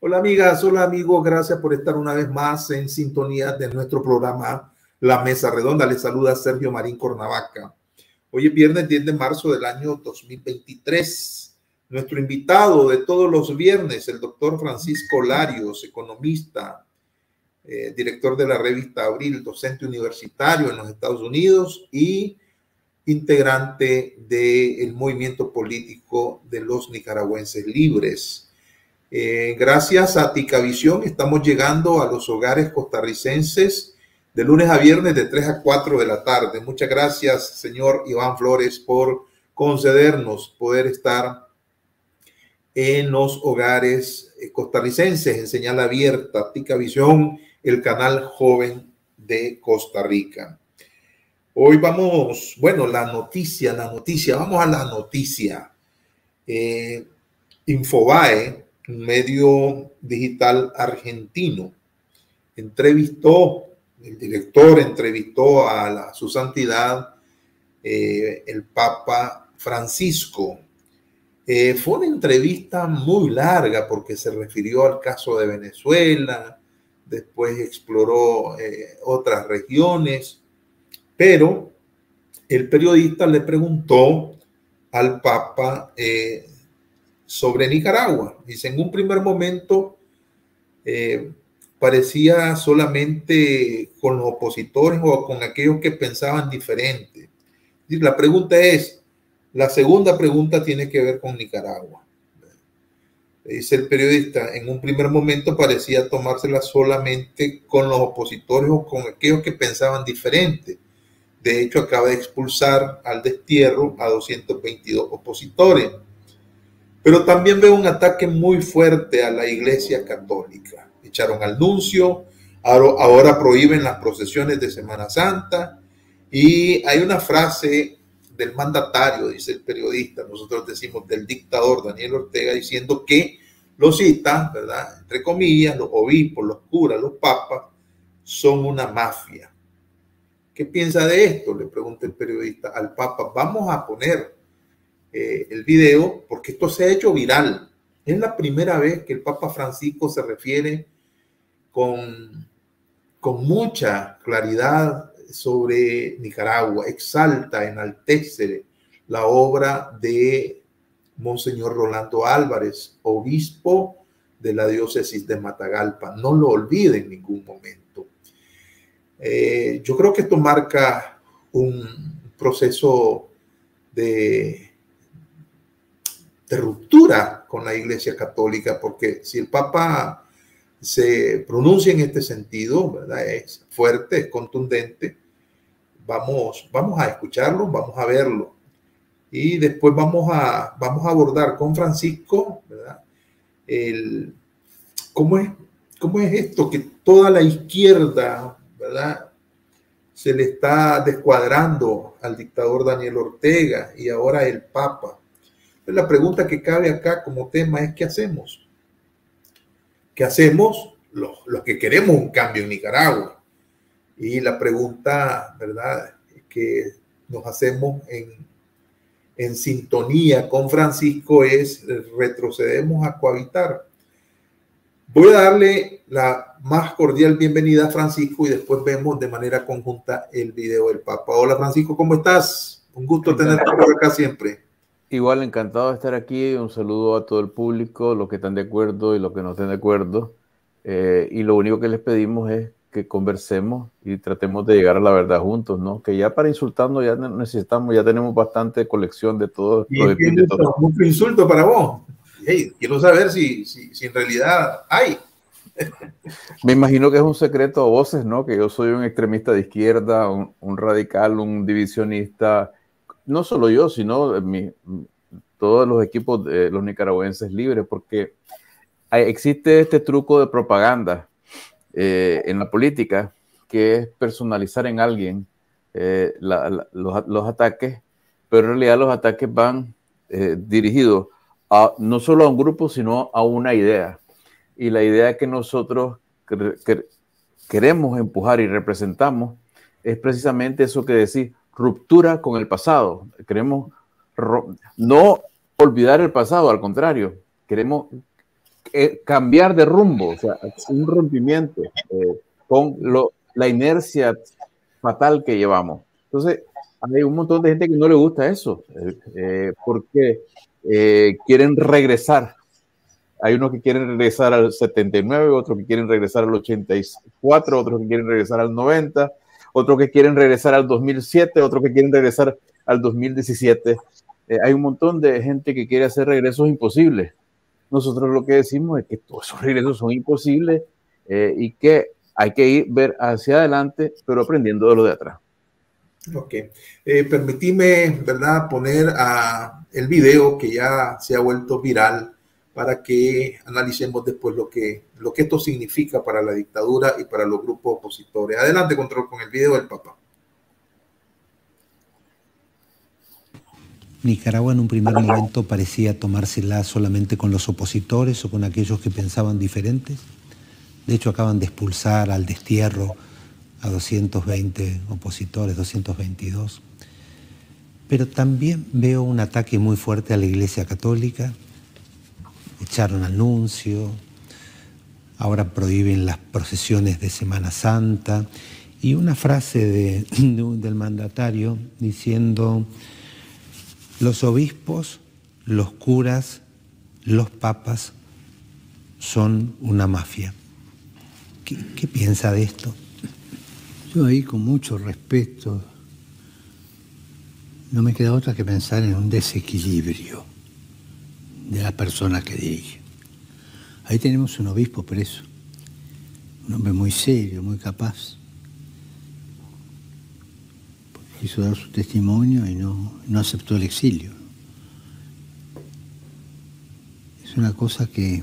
Hola amigas, hola amigos, gracias por estar una vez más en sintonía de nuestro programa La Mesa Redonda. Les saluda Sergio Marín Cornavaca. Hoy es viernes 10 de marzo del año 2023. Nuestro invitado de todos los viernes, el doctor Francisco Larios, economista, director de la revista Abril, docente universitario en los Estados Unidos y integrante del movimiento político de los nicaragüenses libres. Gracias a Ticavisión estamos llegando a los hogares costarricenses de lunes a viernes de 3 a 4 de la tarde. Muchas gracias, señor Iván Flores, por concedernos poder estar en los hogares costarricenses en señal abierta. Ticavisión, el canal joven de Costa Rica. Hoy vamos, bueno, la noticia, vamos a la noticia. Infobae, un medio digital argentino, el director entrevistó a su santidad, el Papa Francisco. Fue una entrevista muy larga porque se refirió al caso de Venezuela, después exploró otras regiones, pero el periodista le preguntó al Papa sobre Nicaragua. Dice, en un primer momento parecía solamente con los opositores o con aquellos que pensaban diferente. La pregunta es, la segunda pregunta tiene que ver con Nicaragua. Dice el periodista, en un primer momento parecía tomársela solamente con los opositores o con aquellos que pensaban diferente. De hecho, acaba de expulsar al destierro a 222 opositores. Pero también veo un ataque muy fuerte a la Iglesia Católica. Echaron al nuncio, ahora prohíben las procesiones de Semana Santa y hay una frase del mandatario, dice el periodista, nosotros decimos del dictador Daniel Ortega, diciendo que los cita, ¿verdad? Entre comillas, los obispos, los curas, los papas, son una mafia. ¿Qué piensa de esto? Le pregunta el periodista al Papa. Vamos a poner el video porque esto se ha hecho viral. Es la primera vez que el Papa Francisco se refiere con mucha claridad sobre Nicaragua, exalta, enaltece la obra de Monseñor Rolando Álvarez, obispo de la diócesis de Matagalpa. No lo olvide en ningún momento. Yo creo que esto marca un proceso de ruptura con la Iglesia Católica, porque si el Papa se pronuncia en este sentido, ¿verdad? Es fuerte, es contundente, vamos a escucharlo, vamos a verlo y después vamos a abordar con Francisco, ¿verdad? ¿Cómo es esto que toda la izquierda, ¿verdad? Se le está descuadrando al dictador Daniel Ortega y ahora el Papa. La pregunta que cabe acá como tema es ¿qué hacemos? ¿Qué hacemos los que queremos un cambio en Nicaragua? Y la pregunta, ¿verdad?, que nos hacemos en sintonía con Francisco es, ¿retrocedemos a cohabitar? Voy a darle la más cordial bienvenida a Francisco y después vemos de manera conjunta el video del Papa. Hola Francisco, ¿cómo estás? Un gusto tenerte por acá siempre. Igual, encantado de estar aquí. Un saludo a todo el público, los que están de acuerdo y los que no estén de acuerdo. Y lo único que les pedimos es que conversemos y tratemos de llegar a la verdad juntos, ¿no? Que ya para insultarnos ya necesitamos, ya tenemos bastante colección de todos los epítetos. Mucho insulto para vos. Hey, quiero saber si en realidad hay. Me imagino que es un secreto a voces, ¿no? Que yo soy un extremista de izquierda, un radical, un divisionista. No solo yo, sino todos los equipos de los nicaragüenses libres, porque existe este truco de propaganda en la política, que es personalizar en alguien los ataques, pero en realidad los ataques van dirigidos no solo a un grupo, sino a una idea. Y la idea que nosotros queremos empujar y representamos es precisamente eso que decís, ruptura con el pasado. Queremos no olvidar el pasado, al contrario, queremos cambiar de rumbo, o sea, un rompimiento con la inercia fatal que llevamos. Entonces, hay un montón de gente que no le gusta eso, porque quieren regresar. Hay unos que quieren regresar al 79, otros que quieren regresar al 84, otros que quieren regresar al 90, otros que quieren regresar al 2007, otros que quieren regresar al 2017. Hay un montón de gente que quiere hacer regresos imposibles. Nosotros lo que decimos es que todos esos regresos son imposibles y que hay que ver hacia adelante, pero aprendiendo de lo de atrás. Ok. Permitime, ¿verdad?, poner el video que ya se ha vuelto viral para que analicemos después lo que esto significa para la dictadura y para los grupos opositores. Adelante, Control, con el video del Papa. Nicaragua en un primer momento parecía tomársela solamente con los opositores o con aquellos que pensaban diferentes. De hecho, acaban de expulsar al destierro a 220 opositores, 222. Pero también veo un ataque muy fuerte a la Iglesia Católica. Echaron al nuncio, ahora prohíben las procesiones de Semana Santa, y una frase del mandatario diciendo: los obispos, los curas, los papas son una mafia. ¿Qué piensa de esto? Yo ahí, con mucho respeto, no me queda otra que pensar en un desequilibrio de la persona que dirige. Ahí tenemos un obispo preso, un hombre muy serio, muy capaz. Quiso dar su testimonio y no aceptó el exilio. Es una cosa que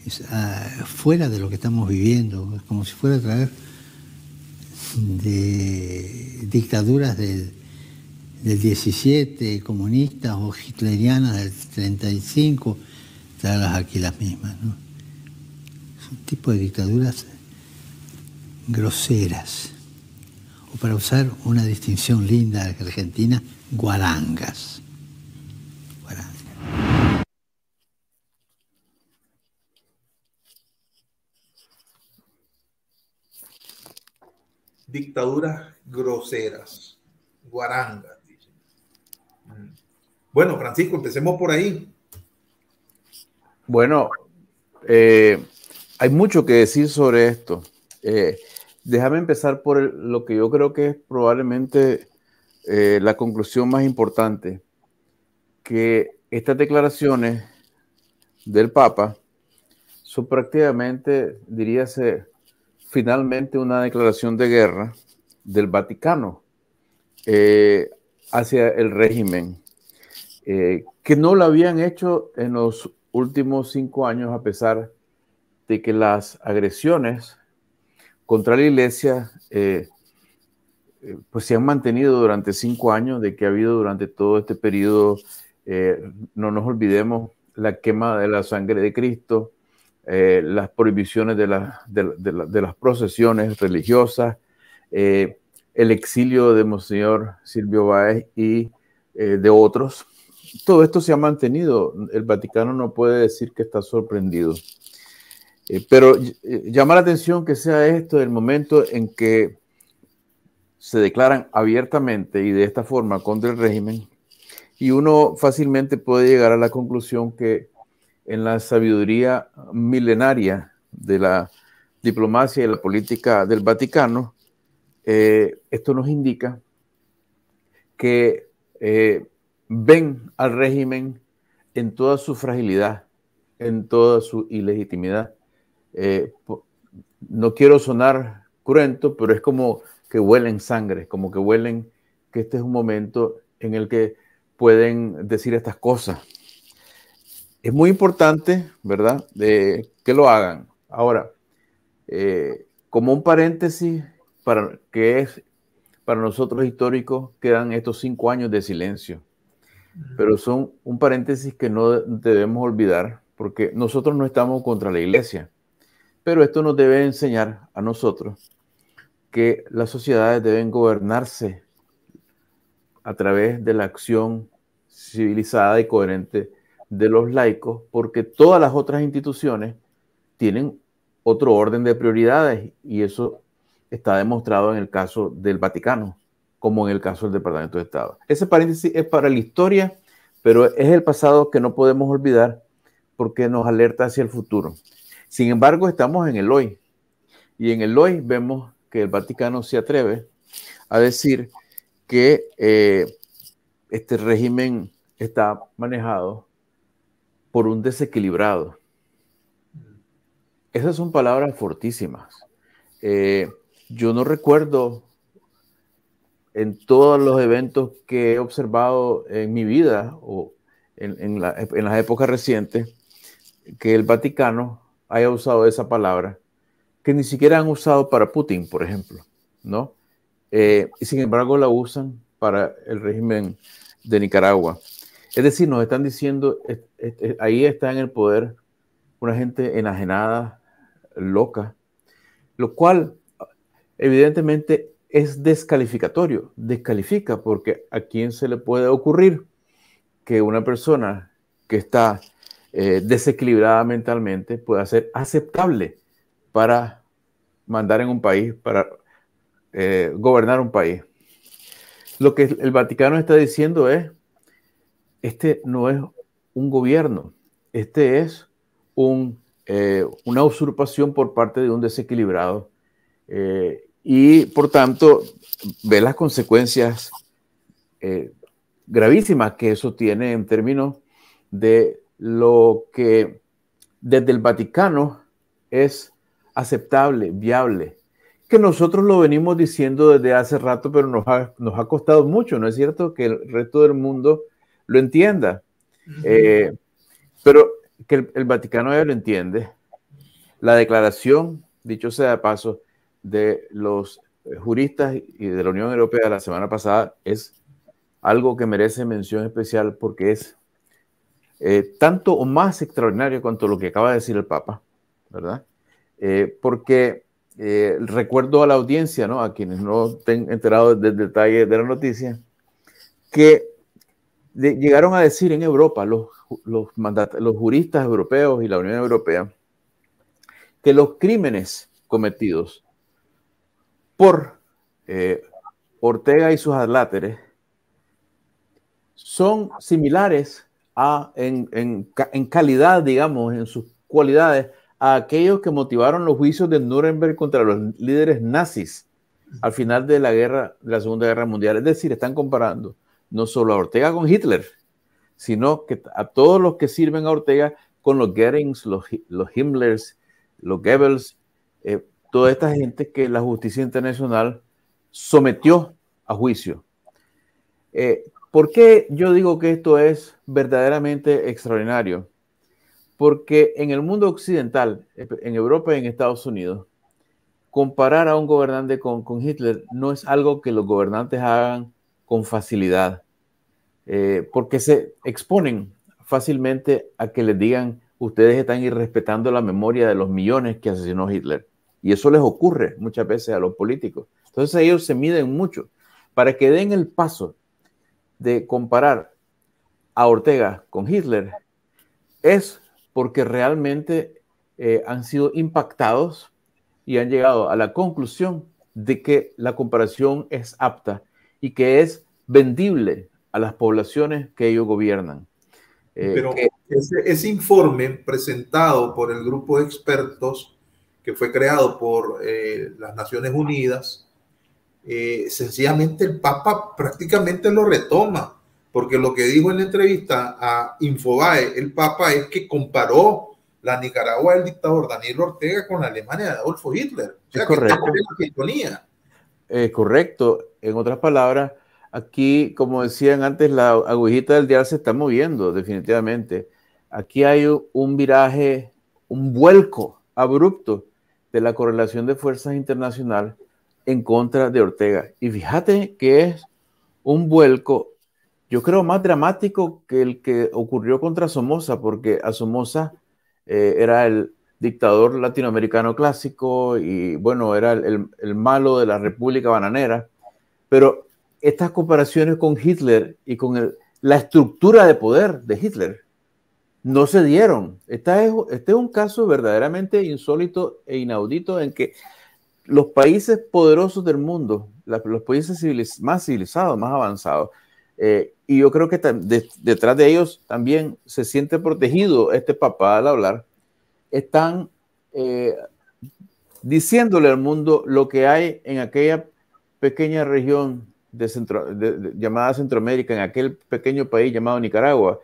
es fuera de lo que estamos viviendo, es como si fuera a traer de dictaduras del 17, comunistas o hitlerianas del 35, traerlas aquí las mismas, ¿no? Es un tipo de dictaduras groseras, o para usar una distinción linda de Argentina, guarangas. Dictaduras groseras, guarangas. Bueno, Francisco, empecemos por ahí. Bueno, hay mucho que decir sobre esto. Déjame empezar por lo que yo creo que es probablemente la conclusión más importante, que estas declaraciones del Papa son prácticamente, diríase, finalmente una declaración de guerra del Vaticano hacia el régimen, que no lo habían hecho en los últimos 5 años, a pesar de que las agresiones contra la Iglesia pues se han mantenido durante 5 años, de que ha habido durante todo este periodo, no nos olvidemos, la quema de la sangre de Cristo, las prohibiciones de las procesiones religiosas, el exilio de Monseñor Silvio Báez y de otros. Todo esto se ha mantenido. El Vaticano no puede decir que está sorprendido. Pero llama la atención que sea esto el momento en que se declaran abiertamente y de esta forma contra el régimen, y uno fácilmente puede llegar a la conclusión que en la sabiduría milenaria de la diplomacia y la política del Vaticano, esto nos indica que ven al régimen en toda su fragilidad, en toda su ilegitimidad. No quiero sonar cruento, pero es como que huelen sangre, como que huelen que este es un momento en el que pueden decir estas cosas. Es muy importante, ¿verdad?, que lo hagan. Ahora, como un paréntesis, que es para nosotros históricos, quedan estos 5 años de silencio. Pero son un paréntesis que no debemos olvidar, porque nosotros no estamos contra la Iglesia. Pero esto nos debe enseñar a nosotros que las sociedades deben gobernarse a través de la acción civilizada y coherente de los laicos, porque todas las otras instituciones tienen otro orden de prioridades, y eso está demostrado en el caso del Vaticano, como en el caso del Departamento de Estado. Ese paréntesis es para la historia, pero es el pasado que no podemos olvidar porque nos alerta hacia el futuro. Sin embargo, estamos en el hoy, y en el hoy vemos que el Vaticano se atreve a decir que este régimen está manejado por un desequilibrado. Esas son palabras fortísimas. Yo no recuerdo en todos los eventos que he observado en mi vida o en las épocas recientes que el Vaticano haya usado esa palabra, que ni siquiera han usado para Putin, por ejemplo, ¿no? Y sin embargo la usan para el régimen de Nicaragua. Es decir, nos están diciendo, ahí está en el poder una gente enajenada, loca, lo cual evidentemente es descalificatorio, descalifica, porque a quién se le puede ocurrir que una persona que está desequilibrada mentalmente pueda ser aceptable para mandar en un país, para gobernar un país. Lo que el Vaticano está diciendo es, este no es un gobierno, este es una usurpación por parte de un desequilibrado, y por tanto ve las consecuencias gravísimas que eso tiene en términos de lo que desde el Vaticano es aceptable, viable, que nosotros lo venimos diciendo desde hace rato, pero nos ha costado mucho, ¿no es cierto? Que el resto del mundo lo entienda. Pero que el Vaticano ya lo entiende. La declaración, dicho sea de paso, de los juristas y de la Unión Europea la semana pasada es algo que merece mención especial porque es tanto o más extraordinario cuanto lo que acaba de decir el Papa, ¿verdad? Porque recuerdo a la audiencia, ¿no? A quienes no estén enterados del detalle de la noticia, que llegaron a decir en Europa los juristas europeos y la Unión Europea que los crímenes cometidos por Ortega y sus adláteres son similares en calidad, digamos, en sus cualidades, a aquellos que motivaron los juicios de Nuremberg contra los líderes nazis al final de la Segunda Guerra Mundial. Es decir, están comparando no solo a Ortega con Hitler, sino que a todos los que sirven a Ortega con los Goerings, los Himmlers, los Goebbels, toda esta gente que la justicia internacional sometió a juicio. ¿Por qué yo digo que esto es verdaderamente extraordinario? Porque en el mundo occidental, en Europa y en Estados Unidos, comparar a un gobernante con Hitler no es algo que los gobernantes hagan con facilidad, porque se exponen fácilmente a que les digan ustedes están irrespetando la memoria de los millones que asesinó Hitler. Y eso les ocurre muchas veces a los políticos. Entonces ellos se miden mucho. Para que den el paso de comparar a Ortega con Hitler es porque realmente han sido impactados y han llegado a la conclusión de que la comparación es apta y que es vendible a las poblaciones que ellos gobiernan. Pero ese informe presentado por el grupo de expertos que fue creado por las Naciones Unidas, sencillamente el Papa prácticamente lo retoma, porque lo que dijo en la entrevista a Infobae el Papa es que comparó la Nicaragua del dictador Daniel Ortega con la Alemania de Adolfo Hitler. O sea, es correcto. Correcto. En otras palabras, aquí, como decían antes, la agujita del dial se está moviendo definitivamente. Aquí hay un viraje, un vuelco abrupto de la correlación de fuerzas internacional en contra de Ortega. Y fíjate que es un vuelco, yo creo, más dramático que el que ocurrió contra Somoza, porque a Somoza era el dictador latinoamericano clásico y, bueno, era el malo de la República Bananera. Pero estas comparaciones con Hitler y con la estructura de poder de Hitler no se dieron. Este es un caso verdaderamente insólito e inaudito en que los países poderosos del mundo, los países más civilizados, más avanzados, y yo creo que detrás de ellos también se siente protegido este papá al hablar, están diciéndole al mundo lo que hay en aquella pequeña región llamada Centroamérica, en aquel pequeño país llamado Nicaragua.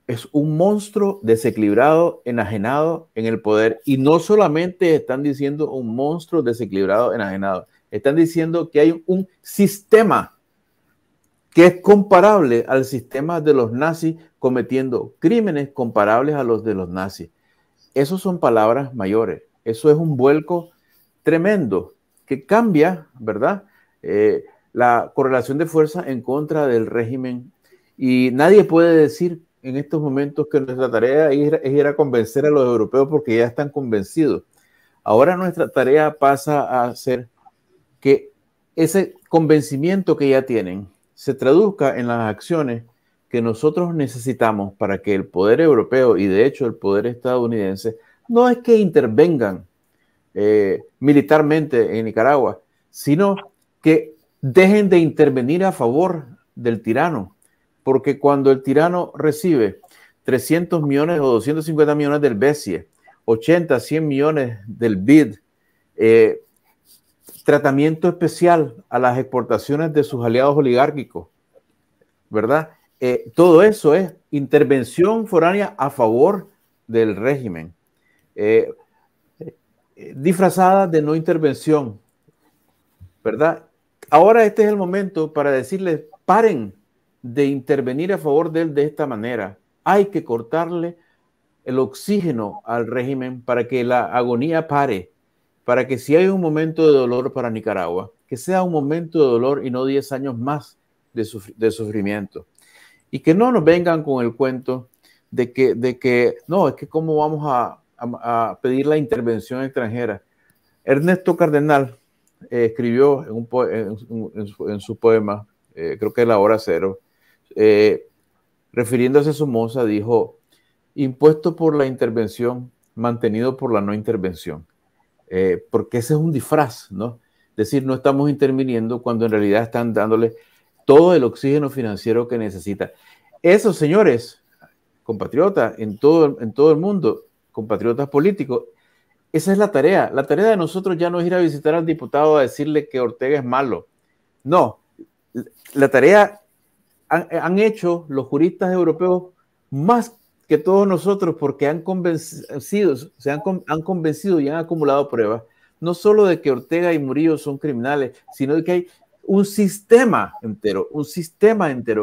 Es un monstruo desequilibrado, enajenado en el poder. Y no solamente están diciendo un monstruo desequilibrado, enajenado, están diciendo que hay un sistema que es comparable al sistema de los nazis, cometiendo crímenes comparables a los de los nazis. Esas son palabras mayores. Eso es un vuelco tremendo que cambia, ¿verdad? La correlación de fuerza en contra del régimen. Y nadie puede decir en estos momentos que nuestra tarea es ir a convencer a los europeos porque ya están convencidos. Ahora nuestra tarea pasa a ser que ese convencimiento que ya tienen se traduzca en las acciones que nosotros necesitamos para que el poder europeo y de hecho el poder estadounidense no es que intervengan militarmente en Nicaragua, sino que dejen de intervenir a favor del tirano. Porque cuando el tirano recibe 300 millones o 250 millones del BESIE, 80, 100 millones del BID, tratamiento especial a las exportaciones de sus aliados oligárquicos, ¿verdad? Todo eso es intervención foránea a favor del régimen, disfrazada de no intervención, ¿verdad? Ahora este es el momento para decirles, paren de intervenir a favor de él de esta manera. Hay que cortarle el oxígeno al régimen para que la agonía pare, para que si hay un momento de dolor para Nicaragua, que sea un momento de dolor y no 10 años más de sufrimiento. Y que no nos vengan con el cuento de que no, es que cómo vamos a pedir la intervención extranjera. Ernesto Cardenal escribió en su poema, creo que es La Hora Cero, refiriéndose a Somoza, dijo: impuesto por la intervención, mantenido por la no intervención. Porque ese es un disfraz, ¿no? Es decir, no estamos interviniendo cuando en realidad están dándole todo el oxígeno financiero que necesita. Esos señores, compatriotas en todo el mundo, compatriotas políticos, esa es la tarea. La tarea de nosotros ya no es ir a visitar al diputado a decirle que Ortega es malo. No, la tarea han hecho los juristas europeos más que todos nosotros porque han convencido y han acumulado pruebas, no solo de que Ortega y Murillo son criminales, sino de que hay un sistema entero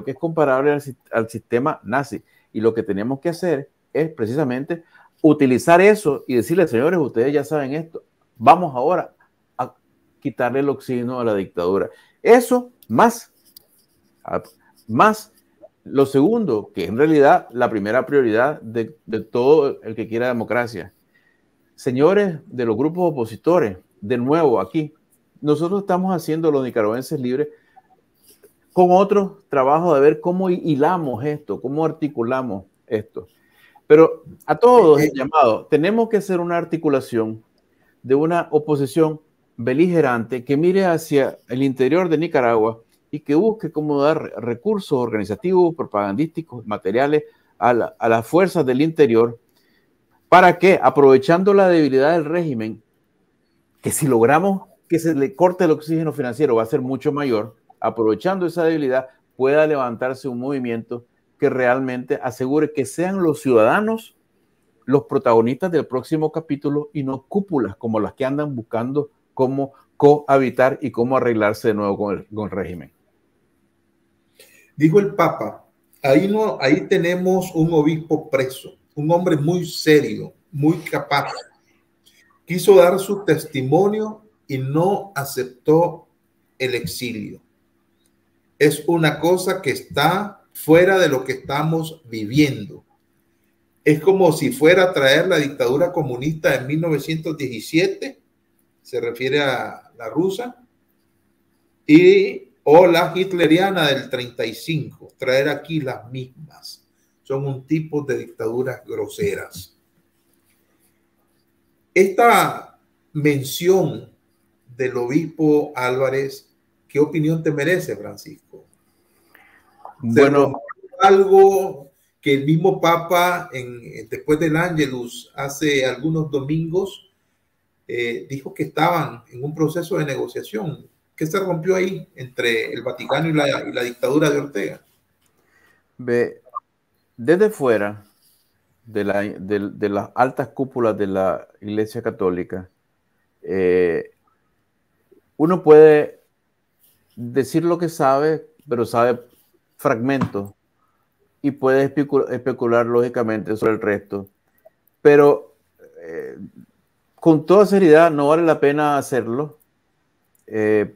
que es comparable al sistema nazi. Y lo que tenemos que hacer es precisamente utilizar eso y decirles, señores, ustedes ya saben esto, vamos ahora a quitarle el oxígeno a la dictadura. Eso más lo segundo, que en realidad la primera prioridad de todo el que quiera democracia. Señores de los grupos opositores, de nuevo aquí, nosotros estamos haciendo los nicaragüenses libres con otro trabajo de ver cómo hilamos esto, cómo articulamos esto. Pero a todos el llamado, tenemos que hacer una articulación de una oposición beligerante que mire hacia el interior de Nicaragua y que busque cómo dar recursos organizativos, propagandísticos, materiales a las fuerzas del interior, para que, aprovechando la debilidad del régimen, que si logramos que se le corte el oxígeno financiero va a ser mucho mayor, aprovechando esa debilidad, pueda levantarse un movimiento que realmente asegure que sean los ciudadanos los protagonistas del próximo capítulo y no cúpulas como las que andan buscando cómo cohabitar y cómo arreglarse de nuevo con el régimen. Dijo el Papa, ahí tenemos un obispo preso, un hombre muy serio, muy capaz. Quiso dar su testimonio y no aceptó el exilio. Es una cosa que está fuera de lo que estamos viviendo. Es como si fuera a traer la dictadura comunista de 1917, se refiere a la rusa, o la hitleriana del 35, traer aquí las mismas. son un tipo de dictaduras groseras. Esta mención del obispo Álvarez, ¿qué opinión te merece, Francisco? Bueno, algo que el mismo Papa, después del Ángelus, hace algunos domingos, dijo que estaban en un proceso de negociación. ¿Qué se rompió ahí entre el Vaticano y la dictadura de Ortega? Desde fuera de las altas cúpulas de la Iglesia Católica, uno puede decir lo que sabe, pero sabe fragmentos y puede especular lógicamente sobre el resto. Pero con toda seriedad no vale la pena hacerlo,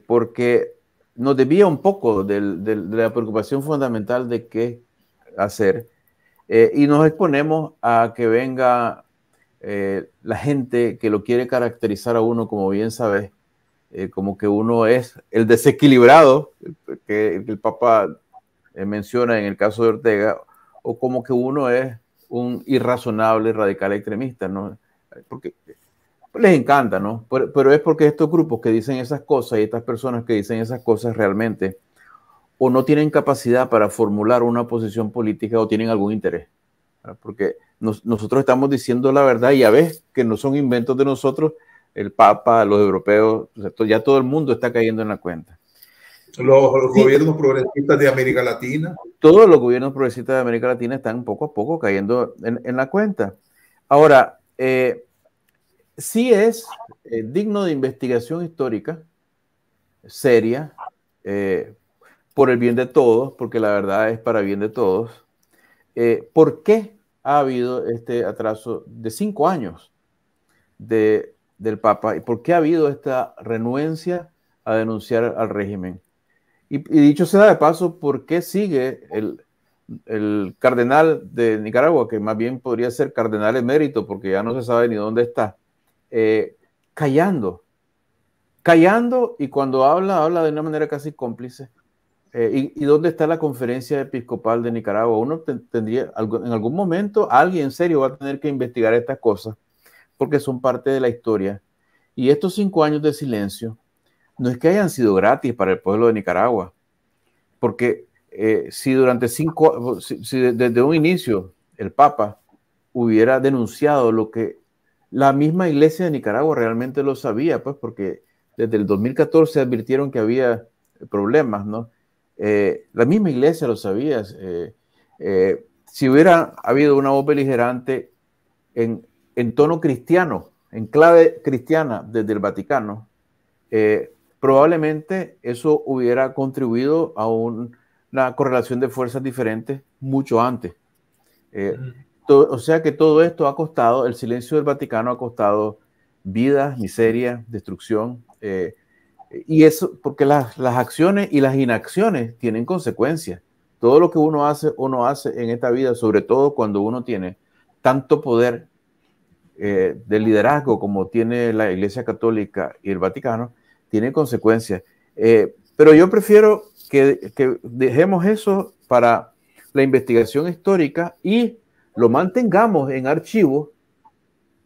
porque nos desvía un poco de la preocupación fundamental de qué hacer, y nos exponemos a que venga la gente que lo quiere caracterizar a uno, como bien sabes, como que uno es el desequilibrado que el Papa menciona en el caso de Ortega, o como que uno es un irrazonable radical extremista, ¿no? Porque les encanta, ¿no? Pero es porque estos grupos que dicen esas cosas y estas personas que dicen esas cosas realmente o no tienen capacidad para formular una posición política o tienen algún interés, ¿verdad? Porque nosotros estamos diciendo la verdad y ya ves que no son inventos de nosotros, el Papa, los europeos, ya todo el mundo está cayendo en la cuenta. Los gobiernos progresistas de América Latina. Todos los gobiernos progresistas de América Latina están poco a poco cayendo en la cuenta. Ahora, sí es digno de investigación histórica, seria, por el bien de todos, porque la verdad es para bien de todos. ¿Por qué ha habido este atraso de 5 años del Papa? ¿Y por qué ha habido esta renuencia a denunciar al régimen? Y dicho sea de paso, ¿por qué sigue el cardenal de Nicaragua, que más bien podría ser cardenal emérito, porque ya no se sabe ni dónde está, callando, y cuando habla de una manera casi cómplice? ¿Y dónde está la conferencia episcopal de Nicaragua? Uno tendría, en algún momento, alguien en serio va a tener que investigar estas cosas, porque son parte de la historia. Y estos 5 años de silencio no es que hayan sido gratis para el pueblo de Nicaragua, porque si desde un inicio el Papa hubiera denunciado lo que la misma Iglesia de Nicaragua realmente lo sabía, pues porque desde el 2014 advirtieron que había problemas, ¿no? La misma Iglesia lo sabía. Si hubiera habido una voz beligerante en tono cristiano, en clave cristiana desde el Vaticano, probablemente eso hubiera contribuido a una correlación de fuerzas diferentes mucho antes. O sea que todo esto ha costado, el silencio del Vaticano ha costado vidas, miseria, destrucción, y eso porque las acciones y las inacciones tienen consecuencias. Todo lo que uno hace en esta vida, sobre todo cuando uno tiene tanto poder de liderazgo como tiene la Iglesia Católica y el Vaticano, tiene consecuencias. Pero yo prefiero que dejemos eso para la investigación histórica y lo mantengamos en archivo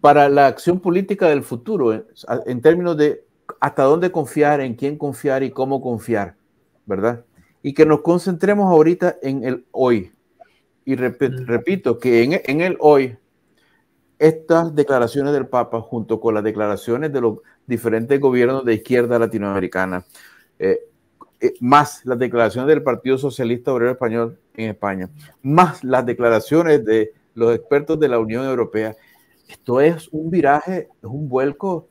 para la acción política del futuro, en términos de hasta dónde confiar, en quién confiar y cómo confiar, ¿verdad? Y que nos concentremos ahorita en el hoy. Y repito que en el hoy, estas declaraciones del Papa, junto con las declaraciones de los diferentes gobiernos de izquierda latinoamericana, más las declaraciones del Partido Socialista Obrero Español en España, más las declaraciones de los expertos de la Unión Europea, esto es un viraje, es un vuelco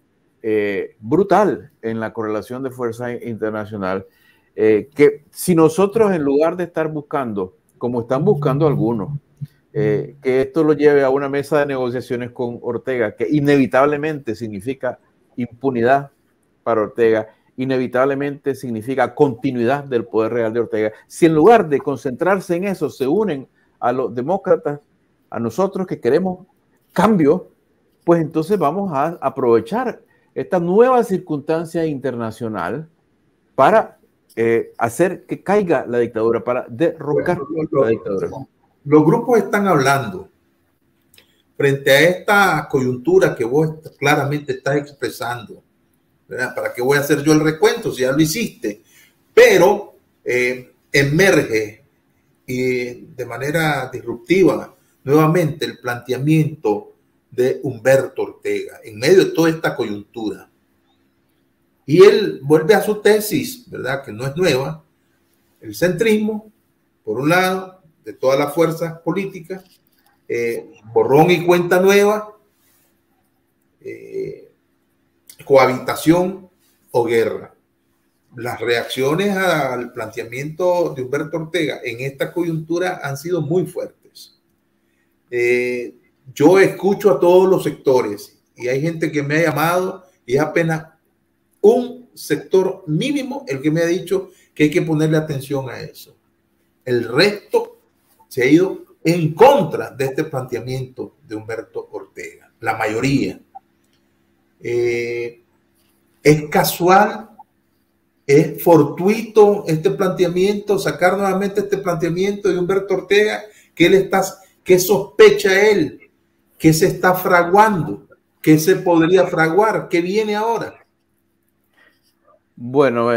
brutal en la correlación de fuerza internacional, que si nosotros, en lugar de estar buscando, como están buscando algunos, que esto lo lleve a una mesa de negociaciones con Ortega, que inevitablemente significa impunidad para Ortega, inevitablemente significa continuidad del poder real de Ortega. Si en lugar de concentrarse en eso se unen a los demócratas, a nosotros que queremos cambio, pues entonces vamos a aprovechar esta nueva circunstancia internacional para hacer que caiga la dictadura, para derrocar la dictadura. los grupos están hablando frente a esta coyuntura que vos claramente estás expresando, ¿verdad? ¿Para qué voy a hacer yo el recuento si ya lo hiciste? Pero emerge y de manera disruptiva nuevamente el planteamiento de Humberto Ortega en medio de toda esta coyuntura. Y él vuelve a su tesis, ¿verdad? Que no es nueva, el centrismo, por un lado, de todas las fuerzas políticas, borrón y cuenta nueva, cohabitación o guerra. Las reacciones al planteamiento de Humberto Ortega en esta coyuntura han sido muy fuertes. Yo escucho a todos los sectores y hay gente que me ha llamado y es apenas un sector mínimo el que me ha dicho que hay que ponerle atención a eso. El resto se ha ido en contra de este planteamiento de Humberto Ortega, la mayoría. Es casual, es fortuito este planteamiento, sacar nuevamente este planteamiento de Humberto Ortega, que sospecha él, que se está fraguando, que se podría fraguar, que viene ahora. Bueno,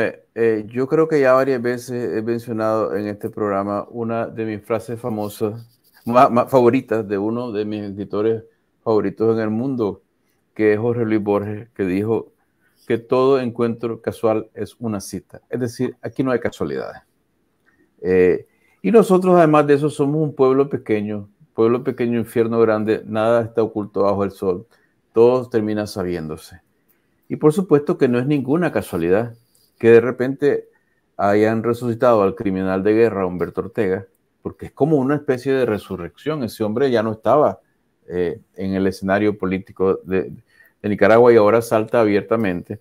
yo creo que ya varias veces he mencionado en este programa una de mis frases famosas, más favoritas de uno de mis escritores favoritos en el mundo, que es Jorge Luis Borges, que dijo que todo encuentro casual es una cita. Es decir, aquí no hay casualidades. Y nosotros, además de eso, somos un pueblo pequeño, infierno grande, nada está oculto bajo el sol, todo termina sabiéndose. Y por supuesto que no es ninguna casualidad que de repente hayan resucitado al criminal de guerra, Humberto Ortega, porque es como una especie de resurrección. Ese hombre ya no estaba en el escenario político de Nicaragua y ahora salta abiertamente.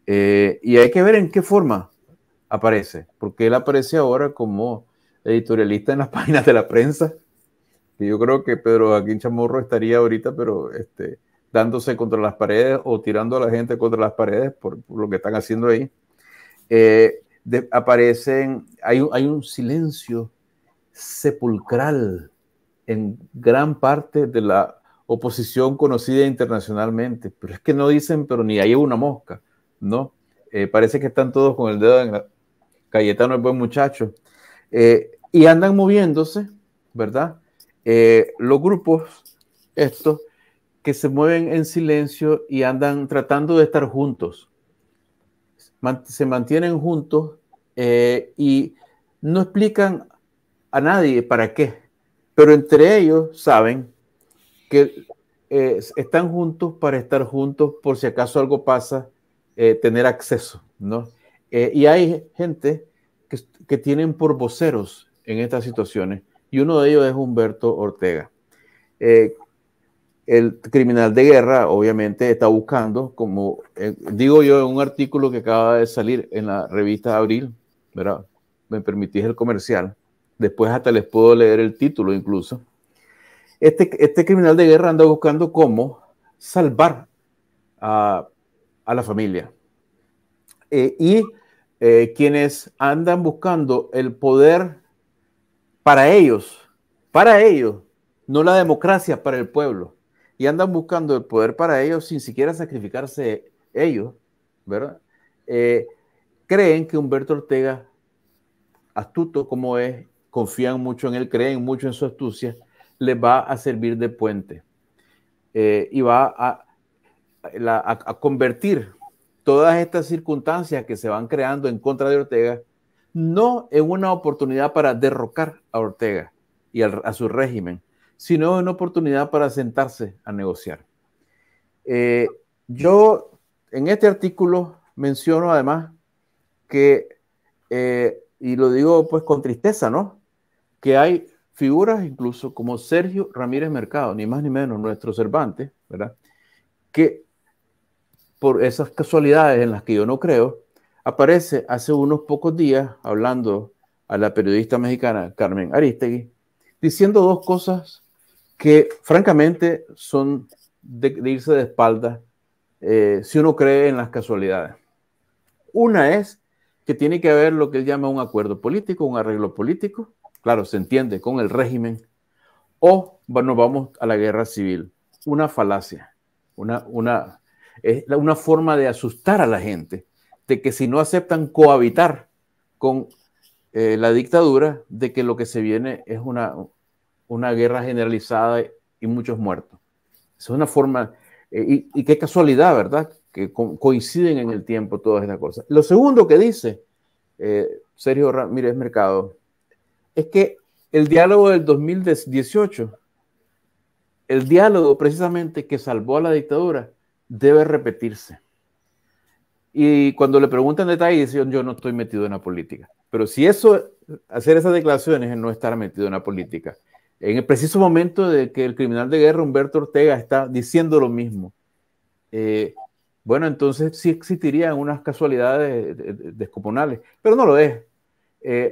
Y hay que ver en qué forma aparece, porque él aparece ahora como editorialista en las páginas de la prensa, que yo creo que Pedro Joaquín Chamorro estaría ahorita, pero dándose contra las paredes o tirando a la gente contra las paredes por lo que están haciendo ahí. Hay un silencio sepulcral en gran parte de la oposición conocida internacionalmente, pero es que no dicen, pero ni hay una mosca, ¿no? Parece que están todos con el dedo en la... Cayetano es buen muchacho. Y andan moviéndose, ¿verdad? Los grupos estos que se mueven en silencio y andan tratando de estar juntos. Se mantienen juntos y no explican a nadie para qué, pero entre ellos saben que están juntos para estar juntos por si acaso algo pasa, tener acceso, ¿no? Y hay gente que tienen por voceros en estas situaciones y uno de ellos es Humberto Ortega. El criminal de guerra obviamente está buscando, como digo yo en un artículo que acaba de salir en la revista Abril, ¿verdad? Me permitís el comercial, después hasta les puedo leer el título incluso. Este criminal de guerra anda buscando cómo salvar a la familia. Quienes andan buscando el poder para ellos, no la democracia para el pueblo. Y andan buscando el poder para ellos sin siquiera sacrificarse ellos, ¿verdad? Creen que Humberto Ortega, astuto como es, confían mucho en él, creen mucho en su astucia, les va a servir de puente y va a convertir todas estas circunstancias que se van creando en contra de Ortega, no en una oportunidad para derrocar a Ortega y a su régimen, sino una oportunidad para sentarse a negociar. Yo en este artículo menciono además que, y lo digo pues con tristeza, ¿no? Que hay figuras incluso como Sergio Ramírez Mercado, ni más ni menos, nuestro Cervantes, ¿verdad? Que por esas casualidades en las que yo no creo, aparece hace unos pocos días hablando a la periodista mexicana Carmen Aristegui, diciendo dos cosas que francamente son de irse de espaldas si uno cree en las casualidades. Una es que tiene que haber lo que él llama un acuerdo político, un arreglo político, claro, se entiende, con el régimen, o nos vamos a la guerra civil. Una falacia, es una forma de asustar a la gente, de que si no aceptan cohabitar con la dictadura, de que lo que se viene es una guerra generalizada y muchos muertos. Es una forma, y qué casualidad, ¿verdad? Que coinciden en el tiempo todas estas cosas. Lo segundo que dice Sergio Ramírez Mercado es que el diálogo del 2018, el diálogo precisamente que salvó a la dictadura, debe repetirse. Y cuando le preguntan detalles, dicen, yo no estoy metido en la política. Pero si hacer esas declaraciones es no estar metido en la política. En el preciso momento de que el criminal de guerra Humberto Ortega está diciendo lo mismo, bueno, entonces sí existirían unas casualidades descomunales, pero no lo es.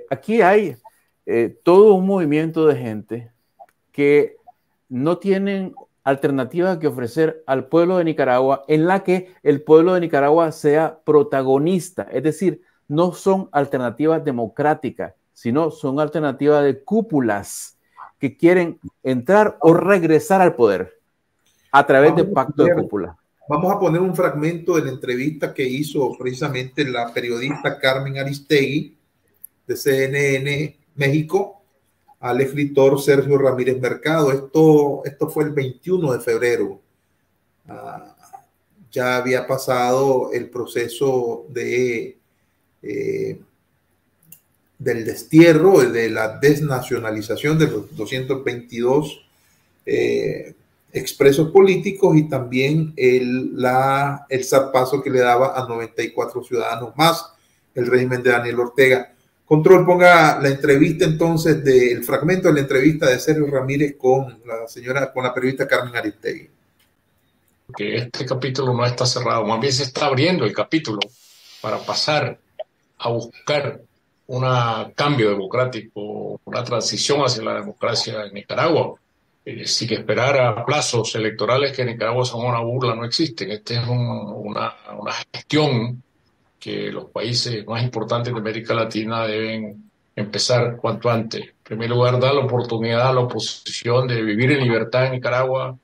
Aquí hay todo un movimiento de gente que no tienen alternativa que ofrecer al pueblo de Nicaragua, en la que el pueblo de Nicaragua sea protagonista, es decir, no son alternativas democráticas, sino son alternativas de cúpulas que quieren entrar o regresar al poder a través de pacto de cúpula. Vamos a poner un fragmento de la entrevista que hizo precisamente la periodista Carmen Aristegui de CNN México al escritor Sergio Ramírez Mercado. Esto fue el 21 de febrero. Ya había pasado el proceso del destierro, de la desnacionalización de los 222 expresos políticos, y también el zarpazo que le daba a 94 ciudadanos más el régimen de Daniel Ortega. Control, ponga la entrevista entonces, el fragmento de la entrevista de Sergio Ramírez con la periodista Carmen Aristegui. Que este capítulo no está cerrado, más bien se está abriendo el capítulo para pasar a buscar un cambio democrático, una transición hacia la democracia en Nicaragua, sin esperar a plazos electorales que en Nicaragua son una burla, no existen. Esta es una gestión que los países más importantes de América Latina deben empezar cuanto antes. En primer lugar, dar la oportunidad a la oposición de vivir en libertad en Nicaragua,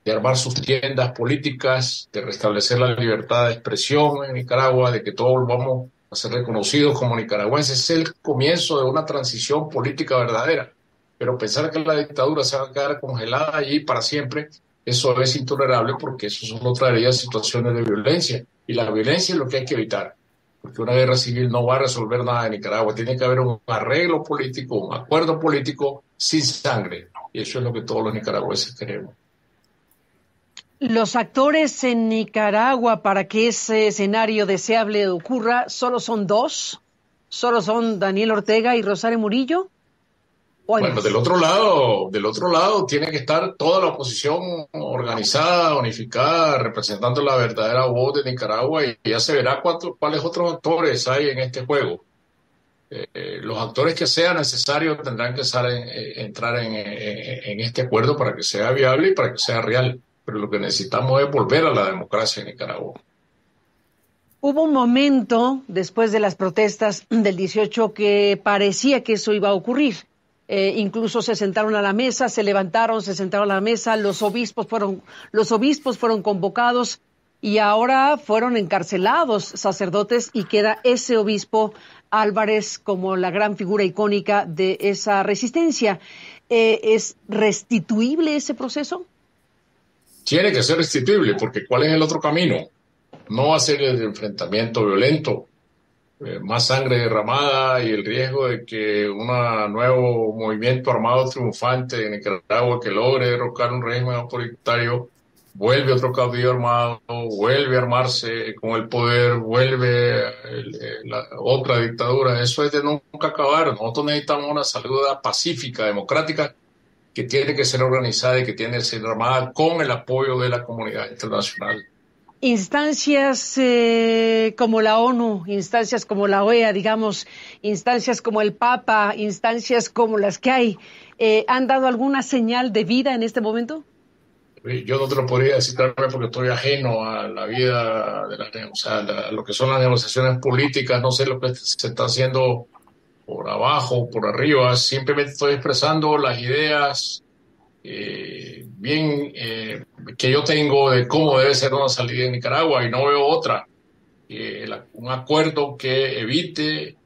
de armar sus tiendas políticas, de restablecer la libertad de expresión en Nicaragua, de que todos volvamos a ser reconocidos como nicaragüenses. Es el comienzo de una transición política verdadera. Pero pensar que la dictadura se va a quedar congelada allí para siempre, eso es intolerable, porque eso solo traería situaciones de violencia. Y la violencia es lo que hay que evitar, porque una guerra civil no va a resolver nada en Nicaragua. Tiene que haber un arreglo político, un acuerdo político sin sangre. Y eso es lo que todos los nicaragüenses queremos. Los actores en Nicaragua para que ese escenario deseable ocurra, ¿solo son dos? ¿Solo son Daniel Ortega y Rosario Murillo? Bueno, del otro lado tiene que estar toda la oposición organizada, unificada, representando la verdadera voz de Nicaragua, y ya se verá cuáles otros actores hay en este juego. Los actores que sean necesarios tendrán que entrar en este acuerdo para que sea viable y para que sea real. Pero lo que necesitamos es volver a la democracia en Nicaragua. Hubo un momento después de las protestas del 18 que parecía que eso iba a ocurrir. Incluso se sentaron a la mesa, se levantaron, se sentaron a la mesa, los obispos fueron convocados y ahora fueron encarcelados sacerdotes, y queda ese obispo Álvarez como la gran figura icónica de esa resistencia. ¿Es restituible ese proceso? Tiene que ser restituible, porque ¿cuál es el otro camino? No va a ser el enfrentamiento violento, más sangre derramada y el riesgo de que un nuevo movimiento armado triunfante en Nicaragua que logre derrocar un régimen autoritario, vuelve otro caudillo armado, vuelve a armarse con el poder, vuelve la otra dictadura. Eso es de nunca acabar. Nosotros necesitamos una salida pacífica, democrática, que tiene que ser organizada y que tiene que ser armada con el apoyo de la comunidad internacional. Instancias como la ONU, instancias como la OEA, digamos, instancias como el Papa, instancias como las que hay, ¿han dado alguna señal de vida en este momento? Yo no te lo podría decir claramente porque estoy ajeno a la vida de lo que son las negociaciones políticas. No sé lo que se está haciendo por abajo, por arriba, simplemente estoy expresando las ideas que yo tengo de cómo debe ser una salida de Nicaragua, y no veo otra. Un acuerdo que evite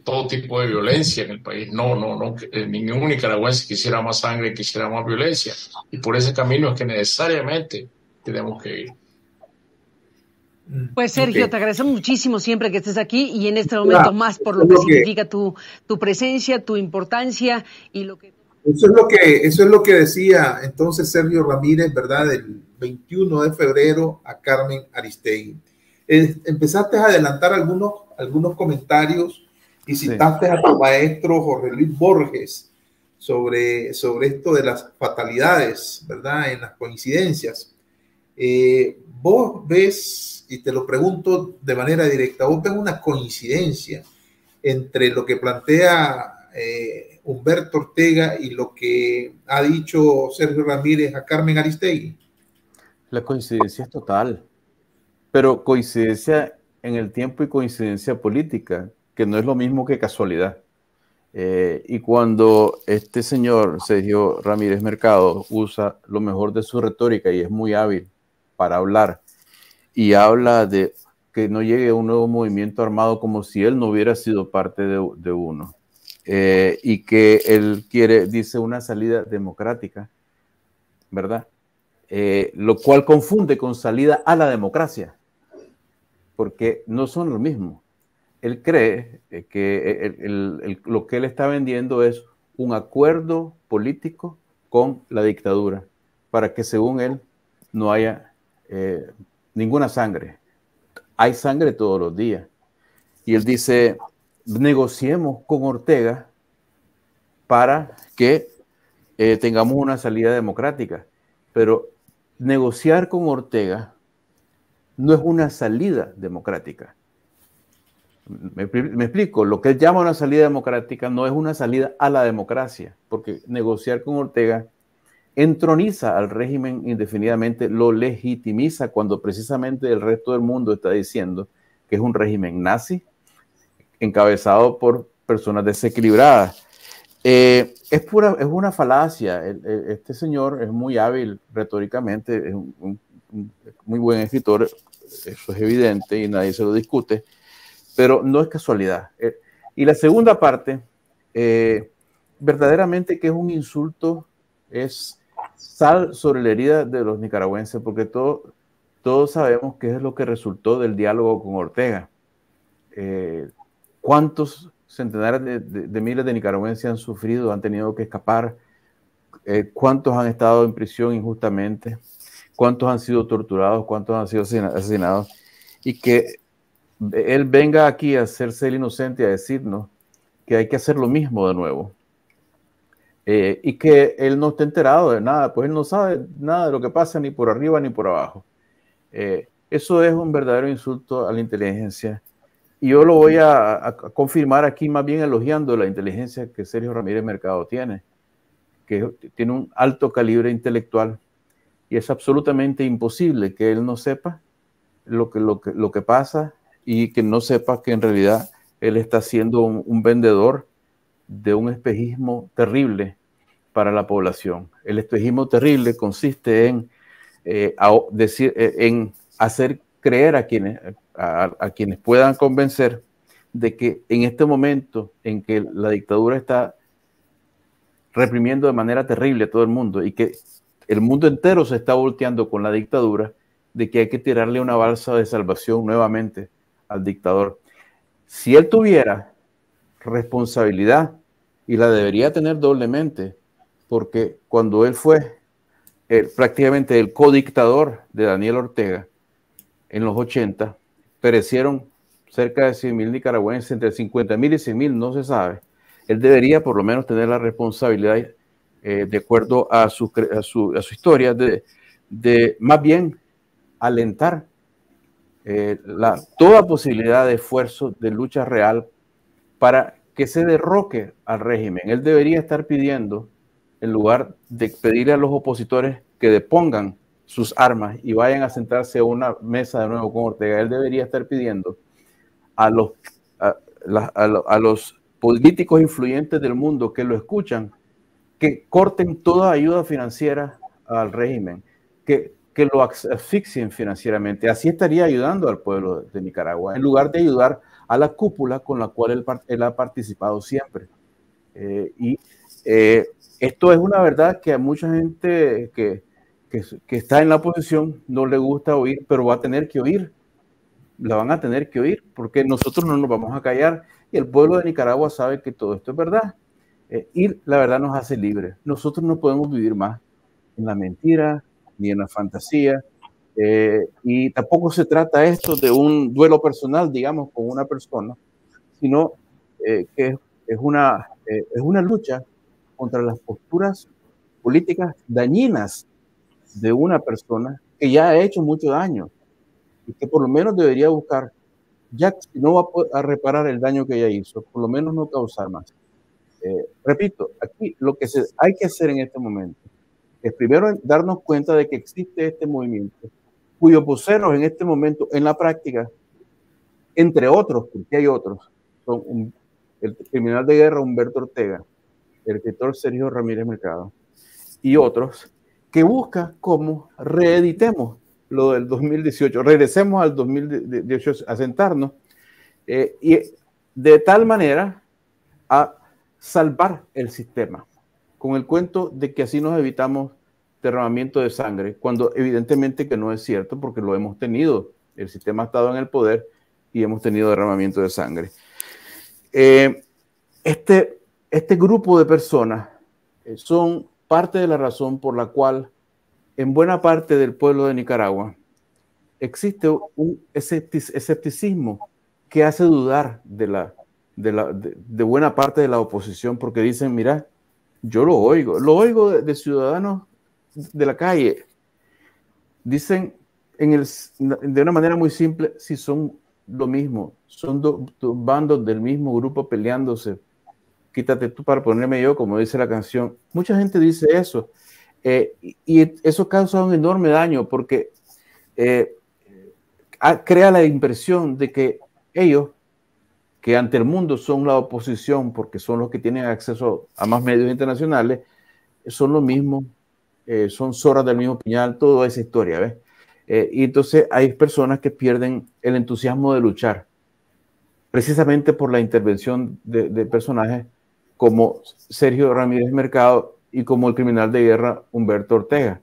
todo tipo de violencia en el país. No, ningún nicaragüense quisiera más sangre, quisiera más violencia. Y por ese camino es que necesariamente tenemos que ir. Pues Sergio, Okay. te agradecemos muchísimo siempre que estés aquí y en este momento más por lo que significa tu presencia, tu importancia y lo que... Eso es lo que decía entonces Sergio Ramírez, ¿verdad? El 21 de febrero a Carmen Aristegui. Empezaste a adelantar algunos comentarios y citaste a tu maestro Jorge Luis Borges sobre esto de las fatalidades, ¿verdad? En las coincidencias. Vos ves, y te lo pregunto de manera directa, vos ves una coincidencia entre lo que plantea Humberto Ortega y lo que ha dicho Sergio Ramírez a Carmen Aristegui. La coincidencia es total, pero coincidencia en el tiempo y coincidencia política, que no es lo mismo que casualidad. Y cuando este señor Sergio Ramírez Mercado usa lo mejor de su retórica y es muy hábil para hablar, y habla de que no llegue un nuevo movimiento armado como si él no hubiera sido parte de uno, y que él dice una salida democrática, ¿verdad? Lo cual confunde con salida a la democracia, porque no son lo mismo. Él cree que lo que él está vendiendo es un acuerdo político con la dictadura, para que según él no haya ninguna sangre. Hay sangre todos los días. Y él dice, negociemos con Ortega para que tengamos una salida democrática. Pero negociar con Ortega no es una salida democrática. Me explico, lo que él llama una salida democrática no es una salida a la democracia, porque negociar con Ortega entroniza al régimen indefinidamente, lo legitimiza cuando precisamente el resto del mundo está diciendo que es un régimen nazi, encabezado por personas desequilibradas. Es una falacia. Este señor es muy hábil retóricamente, es un muy buen escritor, eso es evidente y nadie se lo discute, pero no es casualidad. Y la segunda parte, verdaderamente que es un insulto, es sal sobre la herida de los nicaragüenses, porque todos sabemos qué es lo que resultó del diálogo con Ortega. ¿Cuántos centenares de miles de nicaragüenses han sufrido, han tenido que escapar? ¿Cuántos han estado en prisión injustamente? ¿Cuántos han sido torturados? ¿Cuántos han sido asesinados? Y que él venga aquí a hacerse el inocente, a decirnos que hay que hacer lo mismo de nuevo. Y que él no está enterado de nada, pues él no sabe nada de lo que pasa ni por arriba ni por abajo. Eso es un verdadero insulto a la inteligencia. Y yo lo voy a confirmar aquí, más bien elogiando la inteligencia que Sergio Ramírez Mercado tiene, que tiene un alto calibre intelectual, y es absolutamente imposible que él no sepa lo que pasa, y que no sepa que en realidad él está siendo un vendedor de un espejismo terrible para la población. El espejismo terrible consiste en hacer creer a quienes puedan convencer de que en este momento en que la dictadura está reprimiendo de manera terrible a todo el mundo y que el mundo entero se está volteando con la dictadura, de que hay que tirarle una balsa de salvación nuevamente al dictador. Si él tuviera responsabilidad, y la debería tener doblemente, porque cuando él fue prácticamente el codictador de Daniel Ortega en los 80, perecieron cerca de 100.000 nicaragüenses, entre 50.000 y 100.000, no se sabe. Él debería por lo menos tener la responsabilidad, de acuerdo a su historia, de más bien alentar toda posibilidad de esfuerzo, de lucha real, para que se derroque al régimen. Él debería estar pidiendo, en lugar de pedirle a los opositores que depongan sus armas y vayan a sentarse a una mesa de nuevo con Ortega, él debería estar pidiendo a los políticos influyentes del mundo que lo escuchan, que corten toda ayuda financiera al régimen, que lo asfixien financieramente. Así estaría ayudando al pueblo de Nicaragua, en lugar de ayudar a la cúpula con la cual él ha participado siempre. Esto es una verdad que a mucha gente que está en la oposición no le gusta oír, pero va a tener que oír. La van a tener que oír, porque nosotros no nos vamos a callar, y el pueblo de Nicaragua sabe que todo esto es verdad. Y la verdad nos hace libres. Nosotros no podemos vivir más en la mentira ni en la fantasía, y tampoco se trata esto de un duelo personal, digamos, con una persona, sino que es una lucha contra las posturas políticas dañinas de una persona que ya ha hecho mucho daño y que por lo menos debería buscar, ya que no va a reparar el daño que ya hizo, por lo menos no causar más. Repito, aquí lo que hay que hacer en este momento es primero darnos cuenta de que existe este movimiento, cuyos voceros en este momento, en la práctica, entre otros, porque hay otros, son el criminal de guerra Humberto Ortega, el escritor Sergio Ramírez Mercado, y otros, que busca cómo reeditemos lo del 2018, regresemos al 2018 a sentarnos, y de tal manera a salvar el sistema, con el cuento de que así nos evitamos derramamiento de sangre, cuando evidentemente que no es cierto, porque lo hemos tenido, el sistema ha estado en el poder y hemos tenido derramamiento de sangre. Este grupo de personas son parte de la razón por la cual en buena parte del pueblo de Nicaragua existe un escepticismo que hace dudar de buena parte de la oposición, porque dicen, mira, yo lo oigo de ciudadanos de la calle, dicen de una manera muy simple, si son lo mismo, son dos bandos del mismo grupo peleándose, quítate tú para ponerme yo, como dice la canción. Mucha gente dice eso, y eso causa un enorme daño, porque crea la impresión de que ellos, que ante el mundo son la oposición, porque son los que tienen acceso a más medios internacionales, son lo mismo, son zorras del mismo piñal, toda esa historia, ¿ves? Y entonces hay personas que pierden el entusiasmo de luchar, precisamente por la intervención de personajes como Sergio Ramírez Mercado y como el criminal de guerra Humberto Ortega,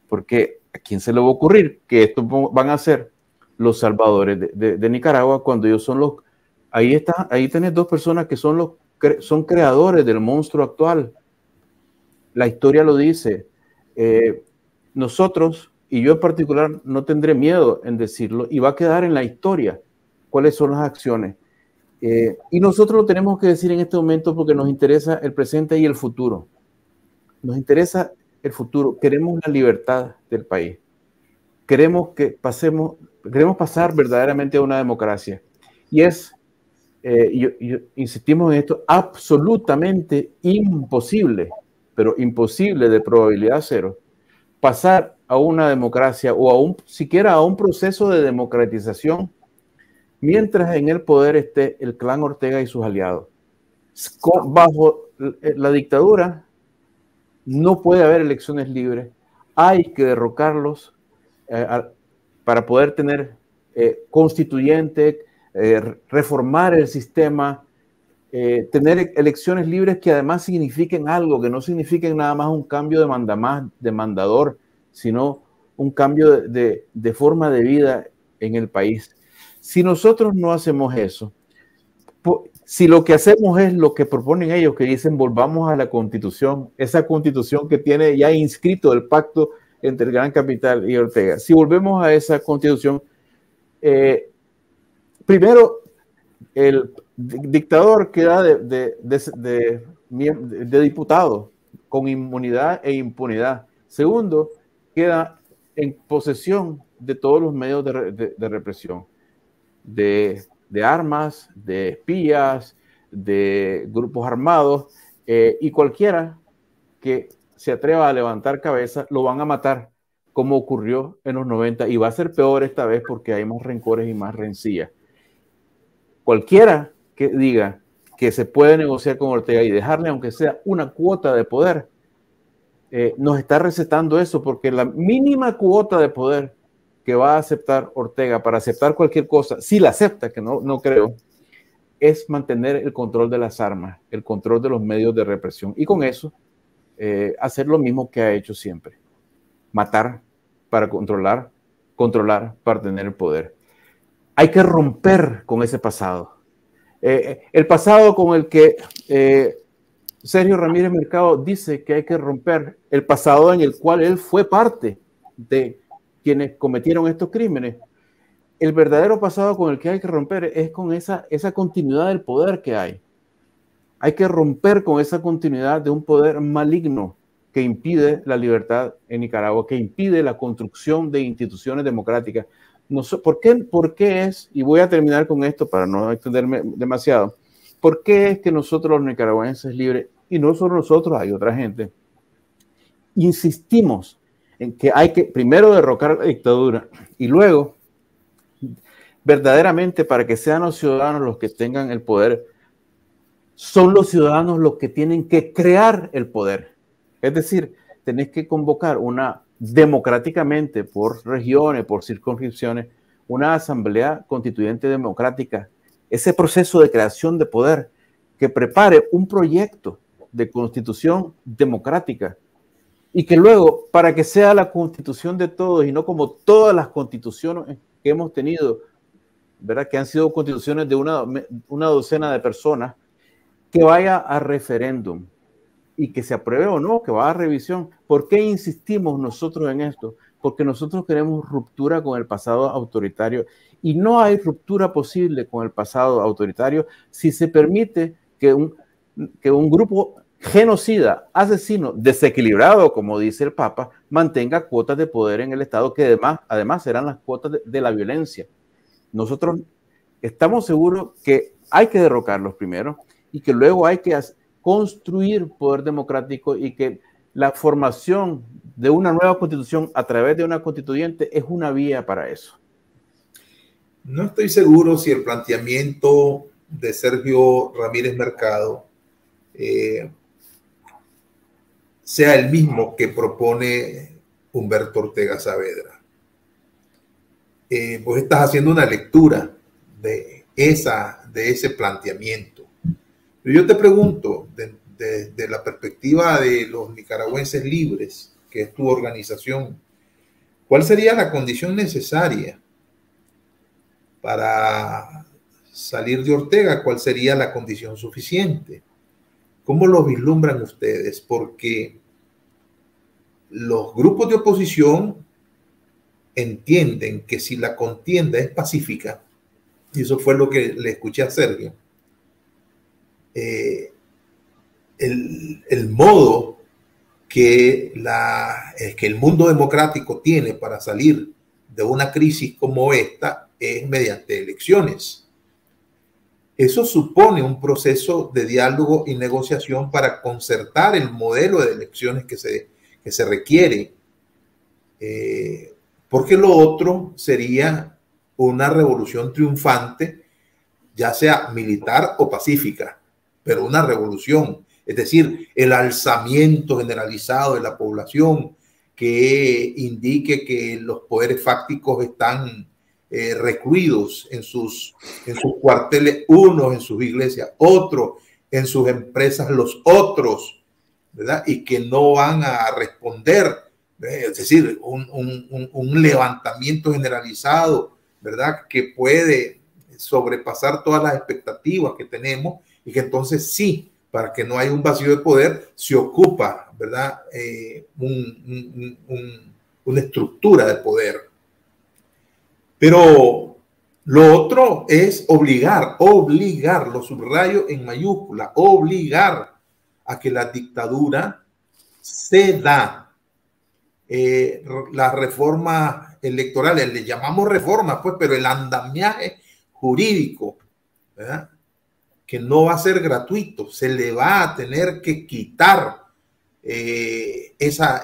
porque ¿a quién se le va a ocurrir que estos van a ser los salvadores de Nicaragua cuando ellos son los... Ahí tenés dos personas que son creadores del monstruo actual. La historia lo dice. Nosotros, y yo en particular, no tendré miedo en decirlo, y va a quedar en la historia cuáles son las acciones. Y nosotros lo tenemos que decir en este momento porque nos interesa el presente y el futuro. Nos interesa el futuro. Queremos la libertad del país. Queremos pasar verdaderamente a una democracia. Y es, insistimos en esto, absolutamente imposible, pero imposible de probabilidad cero, pasar a una democracia o siquiera a un proceso de democratización mientras en el poder esté el clan Ortega y sus aliados. Bajo la dictadura no puede haber elecciones libres, hay que derrocarlos para poder tener constituyente, reformar el sistema, tener elecciones libres que además signifiquen algo, que no signifiquen nada más un cambio de mandador, sino un cambio de forma de vida en el país. Si nosotros no hacemos eso, si lo que hacemos es lo que proponen ellos, que dicen volvamos a la Constitución, esa Constitución que tiene ya inscrito el pacto entre el Gran Capital y Ortega, si volvemos a esa Constitución, primero el dictador queda de diputado con inmunidad e impunidad. Segundo, queda en posesión de todos los medios de represión, de armas, de espías, de grupos armados, y cualquiera que se atreva a levantar cabeza lo van a matar, como ocurrió en los 90, y va a ser peor esta vez porque hay más rencores y más rencillas. Cualquiera que diga que se puede negociar con Ortega y dejarle, aunque sea una cuota de poder, nos está recetando eso, porque la mínima cuota de poder que va a aceptar Ortega para aceptar cualquier cosa, si la acepta, que no creo, es mantener el control de las armas, el control de los medios de represión, y con eso hacer lo mismo que ha hecho siempre: matar para controlar, controlar para tener el poder. Hay que romper con ese pasado. El pasado con el que Sergio Ramírez Mercado dice que hay que romper, el pasado en el cual él fue parte de quienes cometieron estos crímenes. El verdadero pasado con el que hay que romper es con esa continuidad del poder que hay. Hay que romper con esa continuidad de un poder maligno que impide la libertad en Nicaragua, que impide la construcción de instituciones democráticas. ¿Por qué es, y voy a terminar con esto para no extenderme demasiado, por qué es que nosotros los nicaragüenses libres, y no solo nosotros, hay otra gente, insistimos en que hay que primero derrocar la dictadura y luego, verdaderamente, para que sean los ciudadanos los que tengan el poder, son los ciudadanos los que tienen que crear el poder? Es decir, tenés que convocar democráticamente, por regiones, por circunscripciones, una asamblea constituyente democrática, ese proceso de creación de poder que prepare un proyecto de constitución democrática y que luego, para que sea la constitución de todos y no como todas las constituciones que hemos tenido, ¿verdad?, que han sido constituciones de una docena de personas, que vaya a referéndum y que se apruebe o no, que va a revisión. ¿Por qué insistimos nosotros en esto? Porque nosotros queremos ruptura con el pasado autoritario, y no hay ruptura posible con el pasado autoritario si se permite que un grupo genocida, asesino, desequilibrado, como dice el Papa, mantenga cuotas de poder en el Estado, que además serán las cuotas de la violencia. Nosotros estamos seguros que hay que derrocarlos primero y que luego hay que construir poder democrático, y que la formación de una nueva constitución a través de una constituyente es una vía para eso. No estoy seguro si el planteamiento de Sergio Ramírez Mercado sea el mismo que propone Humberto Ortega Saavedra. Vos estás haciendo una lectura de ese planteamiento. Pero yo te pregunto, desde la perspectiva de los nicaragüenses libres, que es tu organización, ¿cuál sería la condición necesaria para salir de Ortega? ¿Cuál sería la condición suficiente? ¿Cómo lo vislumbran ustedes? Porque los grupos de oposición entienden que si la contienda es pacífica, y eso fue lo que le escuché a Sergio, el modo que el mundo democrático tiene para salir de una crisis como esta es mediante elecciones. Eso supone un proceso de diálogo y negociación para concertar el modelo de elecciones que se requiere, porque lo otro sería una revolución triunfante, ya sea militar o pacífica, pero una revolución, es decir, el alzamiento generalizado de la población que indique que los poderes fácticos están recluidos en sus cuarteles, unos en sus iglesias, otros en sus empresas, los otros, ¿verdad? Y que no van a responder, es decir, un levantamiento generalizado, ¿verdad?, que puede sobrepasar todas las expectativas que tenemos, y que entonces sí, para que no haya un vacío de poder, se ocupa, ¿verdad?, una estructura de poder. Pero lo otro es obligar, lo subrayo en mayúscula, obligar a que la dictadura ceda. Las reformas electorales, le llamamos reformas, pues, pero el andamiaje jurídico, ¿verdad?, que no va a ser gratuito, se le va a tener que quitar esa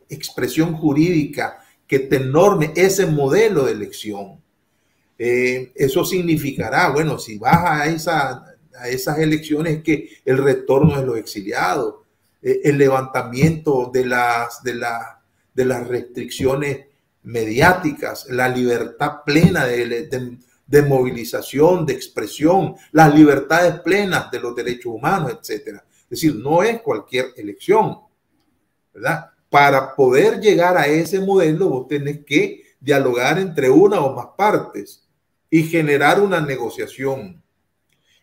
expresión jurídica que te norme ese modelo de elección. Eso significará, bueno, si vas a esas elecciones, que el retorno de los exiliados, el levantamiento de las restricciones mediáticas, la libertad plena de movilización, de expresión, las libertades plenas de los derechos humanos, etcétera. Es decir, no es cualquier elección, ¿verdad? Para poder llegar a ese modelo, vos tenés que dialogar entre una o más partes y generar una negociación.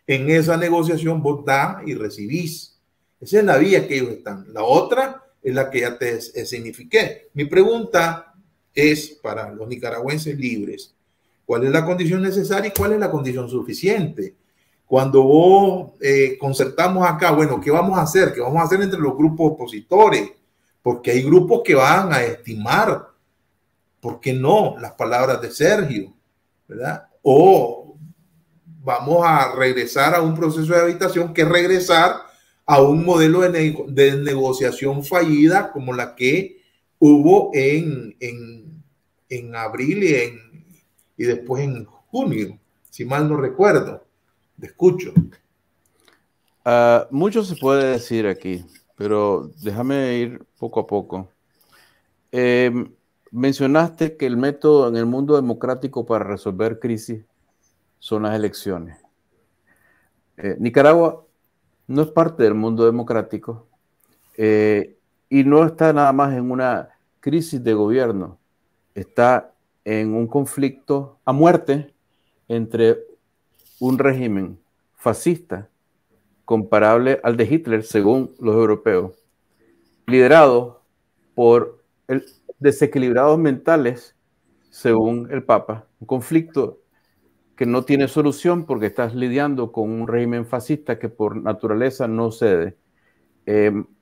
En esa negociación vos das y recibís. Esa es la vía que ellos están. La otra es la que ya te signifiqué. Mi pregunta es para los nicaragüenses libres: ¿cuál es la condición necesaria y cuál es la condición suficiente? Cuando vos concertamos acá, bueno, ¿qué vamos a hacer? ¿Qué vamos a hacer entre los grupos opositores? Porque hay grupos que van a estimar, ¿por qué no?, las palabras de Sergio, ¿verdad? O vamos a regresar a un proceso de habitación, que es regresar a un modelo de negociación fallida como la que hubo en abril y después en junio, si mal no recuerdo. Te escucho. Mucho se puede decir aquí, pero déjame ir poco a poco. Mencionaste que el método en el mundo democrático para resolver crisis son las elecciones. Nicaragua no es parte del mundo democrático y no está nada más en una crisis de gobierno, está en un conflicto a muerte entre un régimen fascista comparable al de Hitler, según los europeos, liderado por desequilibrados mentales, según el Papa, un conflicto que no tiene solución porque estás lidiando con un régimen fascista que por naturaleza no cede,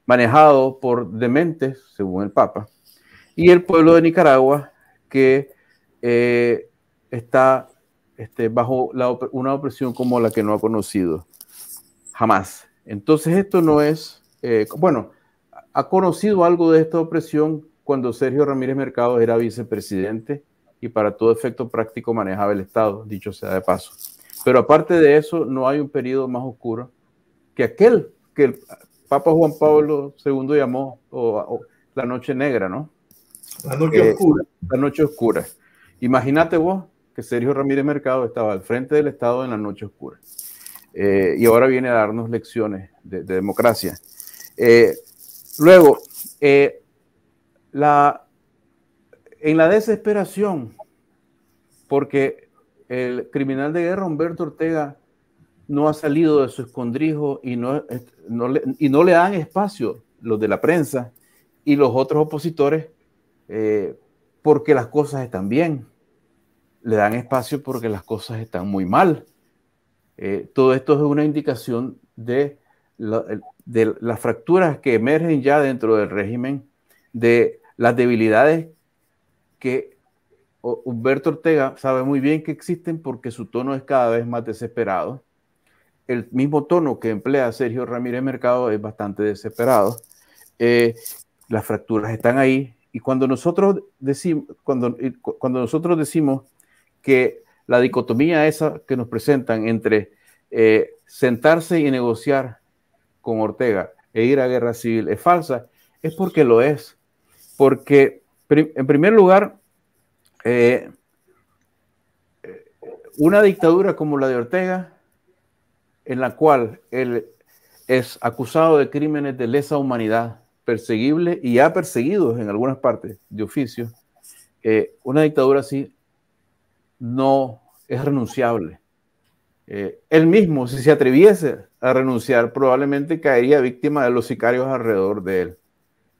manejado por dementes, según el Papa, y el pueblo de Nicaragua que está bajo una opresión como la que no ha conocido jamás. Entonces esto no es, bueno, ha conocido algo de esta opresión cuando Sergio Ramírez Mercado era vicepresidente y para todo efecto práctico manejaba el Estado, dicho sea de paso. Pero aparte de eso, no hay un periodo más oscuro que aquel que el Papa Juan Pablo II llamó la noche negra, ¿no? La noche oscura. La noche oscura. Imagínate vos que Sergio Ramírez Mercado estaba al frente del Estado en la noche oscura. Y ahora viene a darnos lecciones de democracia. Luego, en la desesperación, porque el criminal de guerra Humberto Ortega no ha salido de su escondrijo y no le dan espacio los de la prensa y los otros opositores porque las cosas están bien. Le dan espacio porque las cosas están muy mal. Todo esto es una indicación de las fracturas que emergen ya dentro del régimen, de las debilidades que Humberto Ortega sabe muy bien que existen porque su tono es cada vez más desesperado. El mismo tono que emplea Sergio Ramírez Mercado es bastante desesperado. Las fracturas están ahí y cuando nosotros decimos que la dicotomía esa que nos presentan entre sentarse y negociar con Ortega e ir a guerra civil es falsa, es porque lo es. Porque, en primer lugar, una dictadura como la de Ortega, en la cual él es acusado de crímenes de lesa humanidad, perseguible y ha perseguido en algunas partes de oficio, una dictadura así no es renunciable. Él mismo, si se atreviese a renunciar, probablemente caería víctima de los sicarios alrededor de él.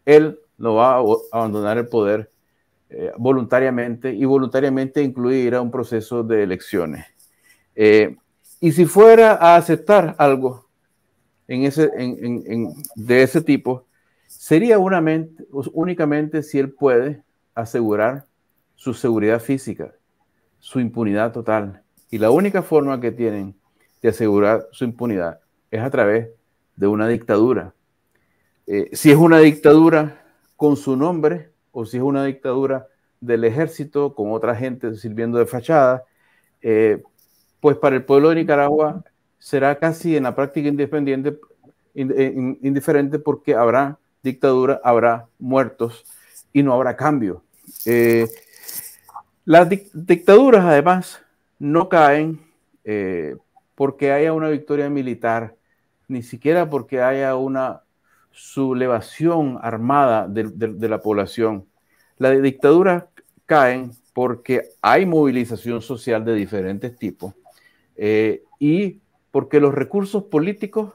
Él no va a abandonar el poder voluntariamente, y voluntariamente incluirá un proceso de elecciones. Y si fuera a aceptar algo de ese tipo, sería únicamente si él puede asegurar su seguridad física, su impunidad total. Y la única forma que tienen de asegurar su impunidad es a través de una dictadura. Si es una dictadura con su nombre o si es una dictadura del ejército con otra gente sirviendo de fachada, pues para el pueblo de Nicaragua será casi en la práctica indiferente porque habrá dictadura, habrá muertos y no habrá cambio. Las dictaduras además no caen porque haya una victoria militar, ni siquiera porque haya una sublevación armada de la población. Las dictaduras caen porque hay movilización social de diferentes tipos y porque los recursos políticos,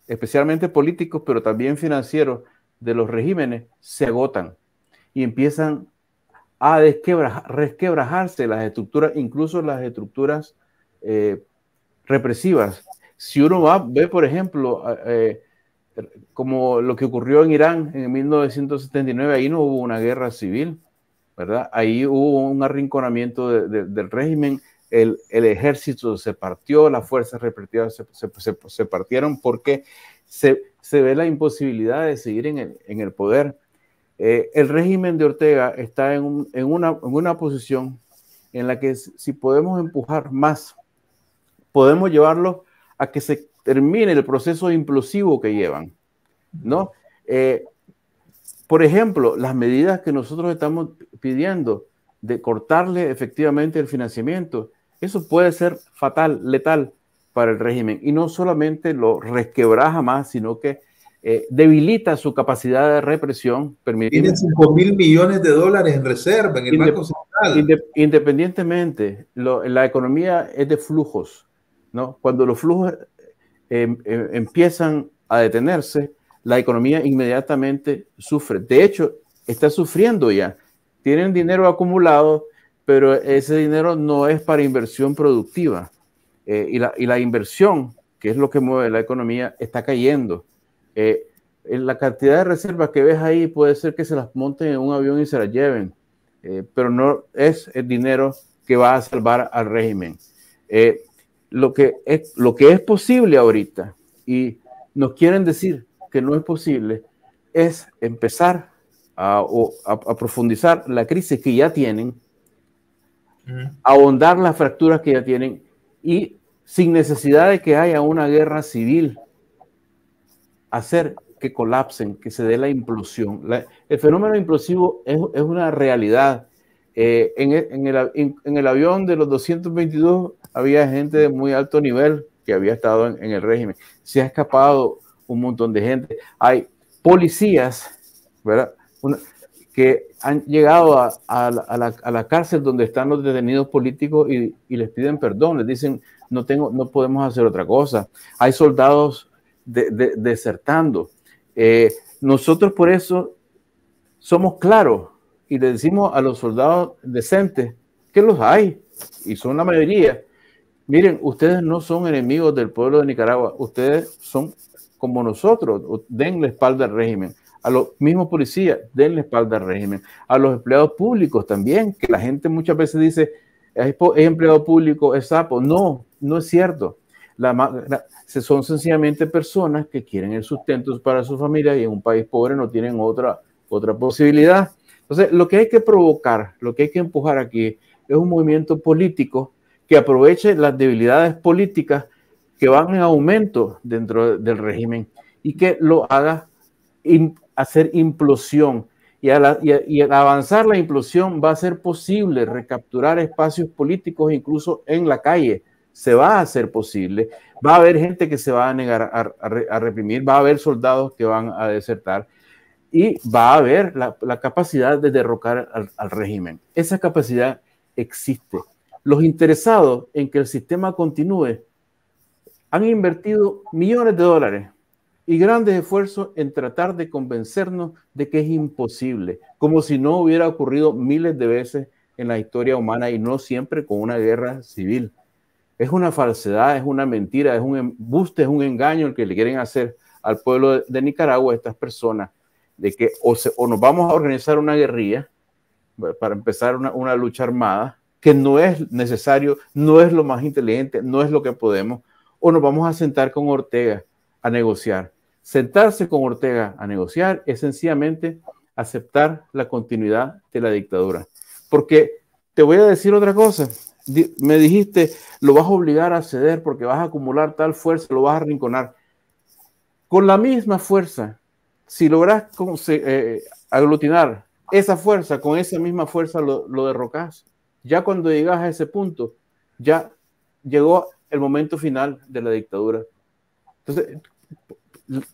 especialmente políticos, pero también financieros de los regímenes, se agotan y empiezan a resquebrajarse las estructuras, incluso las estructuras represivas. Si uno ve, por ejemplo, como lo que ocurrió en Irán en 1979, ahí no hubo una guerra civil, ¿verdad? Ahí hubo un arrinconamiento del régimen, el ejército se partió, las fuerzas represivas se partieron porque se ve la imposibilidad de seguir en el poder. El régimen de Ortega está en una posición en la que si podemos empujar más, podemos llevarlo a que se termine el proceso implosivo que llevan, ¿no? Por ejemplo, las medidas que nosotros estamos pidiendo de cortarle efectivamente el financiamiento, eso puede ser fatal, letal para el régimen y no solamente lo resquebraja más, sino que debilita su capacidad de represión. Tiene $5.000 millones en reserva en el Banco Central. Independientemente, la economía es de flujos, ¿no? Cuando los flujos empiezan a detenerse, la economía inmediatamente sufre. De hecho, está sufriendo ya. Tienen dinero acumulado, pero ese dinero no es para inversión productiva. Y la inversión, que es lo que mueve la economía, está cayendo. La cantidad de reservas que ves ahí puede ser que se las monten en un avión y se las lleven, pero no es el dinero que va a salvar al régimen. Lo que es posible ahorita, y nos quieren decir que no es posible, es empezar a profundizar la crisis que ya tienen, ahondar las fracturas que ya tienen y sin necesidad de que haya una guerra civil, hacer que colapsen, que se dé la implosión. El fenómeno implosivo es una realidad. En el avión de los 222 había gente de muy alto nivel que había estado en el régimen. Se ha escapado un montón de gente. Hay policías, ¿verdad?, que han llegado a la cárcel donde están los detenidos políticos y les piden perdón, les dicen no podemos hacer otra cosa. Hay soldados desertando. Nosotros por eso somos claros y le decimos a los soldados decentes que los hay y son la mayoría. Miren, ustedes no son enemigos del pueblo de Nicaragua, ustedes son como nosotros, den la espalda al régimen. A los mismos policías, den la espalda al régimen. A los empleados públicos también, que la gente muchas veces dice, es empleado público, es sapo. No, no es cierto. Son sencillamente personas que quieren el sustento para su familia y en un país pobre no tienen otra posibilidad. Entonces, lo que hay que provocar, lo que hay que empujar aquí es un movimiento político que aproveche las debilidades políticas que van en aumento dentro del régimen y que lo haga hacer implosión. Y al avanzar la implosión va a ser posible recapturar espacios políticos incluso en la calle. Se va a hacer posible. Va a haber gente que se va a negar a reprimir, va a haber soldados que van a desertar y va a haber la capacidad de derrocar al régimen. Esa capacidad existe. Los interesados en que el sistema continúe han invertido millones de dólares y grandes esfuerzos en tratar de convencernos de que es imposible, como si no hubiera ocurrido miles de veces en la historia humana y no siempre con una guerra civil. Es una falsedad, es una mentira, es un embuste, es un engaño el que le quieren hacer al pueblo de Nicaragua, a estas personas, de que o nos vamos a organizar una guerrilla para empezar una lucha armada, que no es necesario, no es lo más inteligente, no es lo que podemos, o nos vamos a sentar con Ortega a negociar. Sentarse con Ortega a negociar es sencillamente aceptar la continuidad de la dictadura. Porque te voy a decir otra cosa, me dijiste, lo vas a obligar a ceder porque vas a acumular tal fuerza, lo vas a arrinconar. Con la misma fuerza, si logras aglutinar esa fuerza, con esa misma fuerza lo derrocas. Ya cuando llegas a ese punto, ya llegó el momento final de la dictadura. Entonces,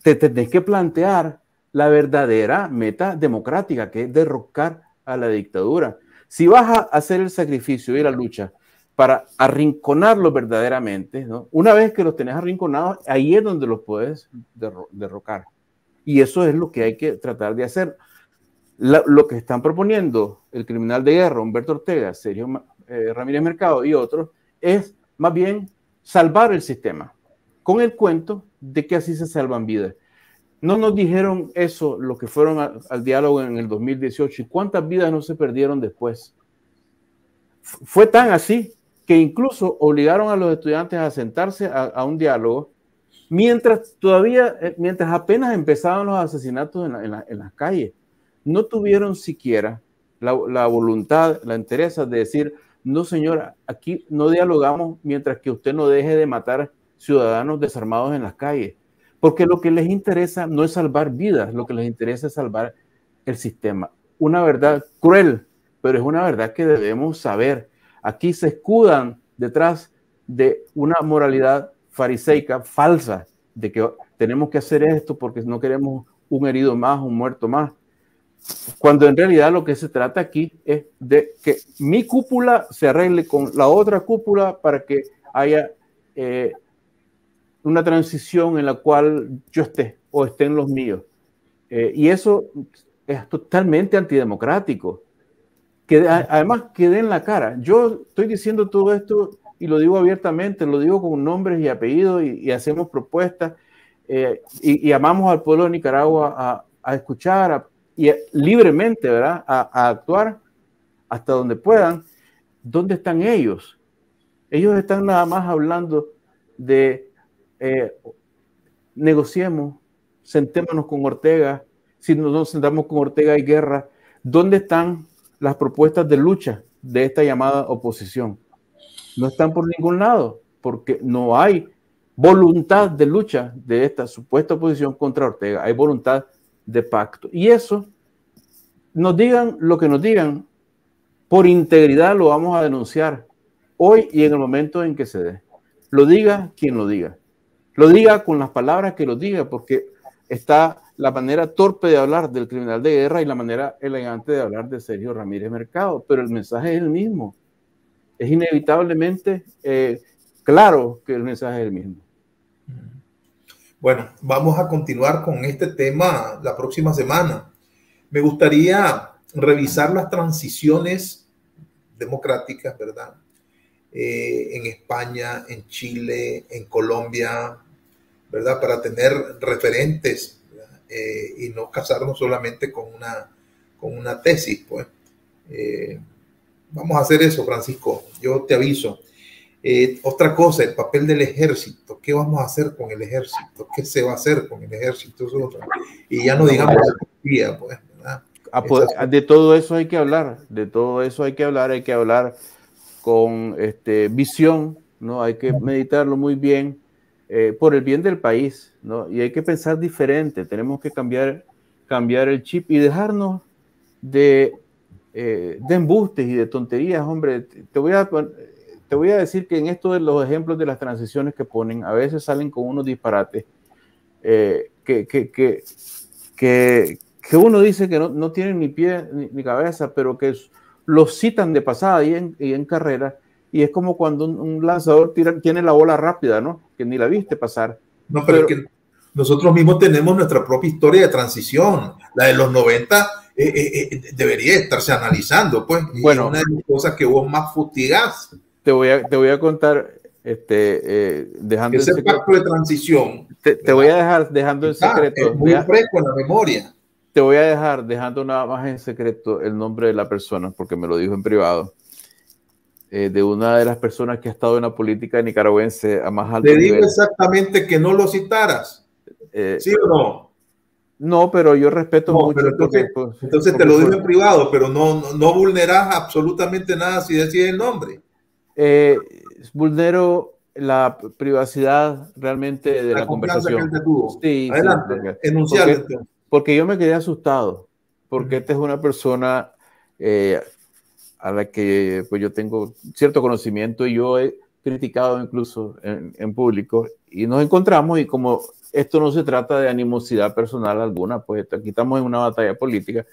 te tenés que plantear la verdadera meta democrática, que es derrocar a la dictadura. Si vas a hacer el sacrificio y la lucha para arrinconarlos verdaderamente, ¿no? Una vez que los tenés arrinconados, ahí es donde los puedes derrocar. Y eso es lo que hay que tratar de hacer. Lo que están proponiendo el criminal de guerra, Humberto Ortega, Sergio Ramírez Mercado y otros, es más bien salvar el sistema, con el cuento de que así se salvan vidas. No nos dijeron eso los que fueron al diálogo en el 2018 y cuántas vidas no se perdieron después. Fue tan así que incluso obligaron a los estudiantes a sentarse a un diálogo mientras apenas empezaban los asesinatos en las calles. No tuvieron siquiera la voluntad, la entereza de decir, no señora, aquí no dialogamos mientras que usted no deje de matar ciudadanos desarmados en las calles. Porque lo que les interesa no es salvar vidas, lo que les interesa es salvar el sistema. Una verdad cruel, pero es una verdad que debemos saber. Aquí se escudan detrás de una moralidad fariseica falsa, de que tenemos que hacer esto porque no queremos un herido más, un muerto más. Cuando en realidad lo que se trata aquí es de que mi cúpula se arregle con la otra cúpula para que haya una transición en la cual yo esté o estén los míos. Y eso es totalmente antidemocrático. Que además quede en la cara. Yo estoy diciendo todo esto y lo digo abiertamente, lo digo con nombres y apellidos y hacemos propuestas y llamamos al pueblo de Nicaragua a escuchar y libremente, ¿verdad? A actuar hasta donde puedan. ¿Dónde están ellos? Ellos están nada más hablando de negociemos, sentémonos con Ortega. Si no nos sentamos con Ortega hay guerra. ¿Dónde están las propuestas de lucha de esta llamada oposición? No están por ningún lado, porque no hay voluntad de lucha de esta supuesta oposición contra Ortega. Hay voluntad de pacto. Y eso, nos digan lo que nos digan, por integridad lo vamos a denunciar hoy y en el momento en que se dé. Lo diga quien lo diga. Lo diga con las palabras que lo diga, porque está la manera torpe de hablar del criminal de guerra y la manera elegante de hablar de Sergio Ramírez Mercado, pero el mensaje es el mismo. Es inevitablemente claro que el mensaje es el mismo. Bueno, vamos a continuar con este tema la próxima semana. Me gustaría revisar las transiciones democráticas, ¿verdad? En España, en Chile, en Colombia, ¿verdad? Para tener referentes y no casarnos solamente con una tesis, pues. Vamos a hacer eso, Francisco. Yo te aviso. Otra cosa, el papel del ejército. ¿Qué vamos a hacer con el ejército? ¿Qué se va a hacer con el ejército? Eso es otra. Y ya no digamos la pues, ¿verdad? De todo eso hay que hablar. De todo eso hay que hablar. Hay que hablar con visión, ¿no? Hay que meditarlo muy bien por el bien del país, ¿no? Y hay que pensar diferente. Tenemos que cambiar el chip y dejarnos de embustes y de tonterías, hombre. Te voy a decir que en esto de los ejemplos de las transiciones que ponen, a veces salen con unos disparates que uno dice que no tienen ni pie ni cabeza, pero que los citan de pasada y en carrera, y es como cuando un lanzador tiene la bola rápida, ¿no? Que ni la viste pasar. No, pero es que nosotros mismos tenemos nuestra propia historia de transición. La de los 90 debería estarse analizando, pues. Bueno, una de las cosas que vos más fustigás. Te voy a contar, dejando ese pacto de transición. Te voy a dejar dejando en secreto. Es muy fresco en la memoria. Te voy a dejar dejando nada más en secreto el nombre de la persona, porque me lo dijo en privado, de una de las personas que ha estado en la política nicaragüense a más alto nivel. Te digo exactamente que no lo citaras. ¿Sí o no? No, pero yo respeto mucho. Entonces te lo digo en privado, pero no vulneras absolutamente nada si decís el nombre. vulnero la privacidad realmente de la conversación. Sí, adelante, enunciarlo. Porque yo me quedé asustado, porque esta es una persona a la que pues yo tengo cierto conocimiento y yo he criticado incluso en público, y nos encontramos, y como esto no se trata de animosidad personal alguna, pues aquí estamos en una batalla política.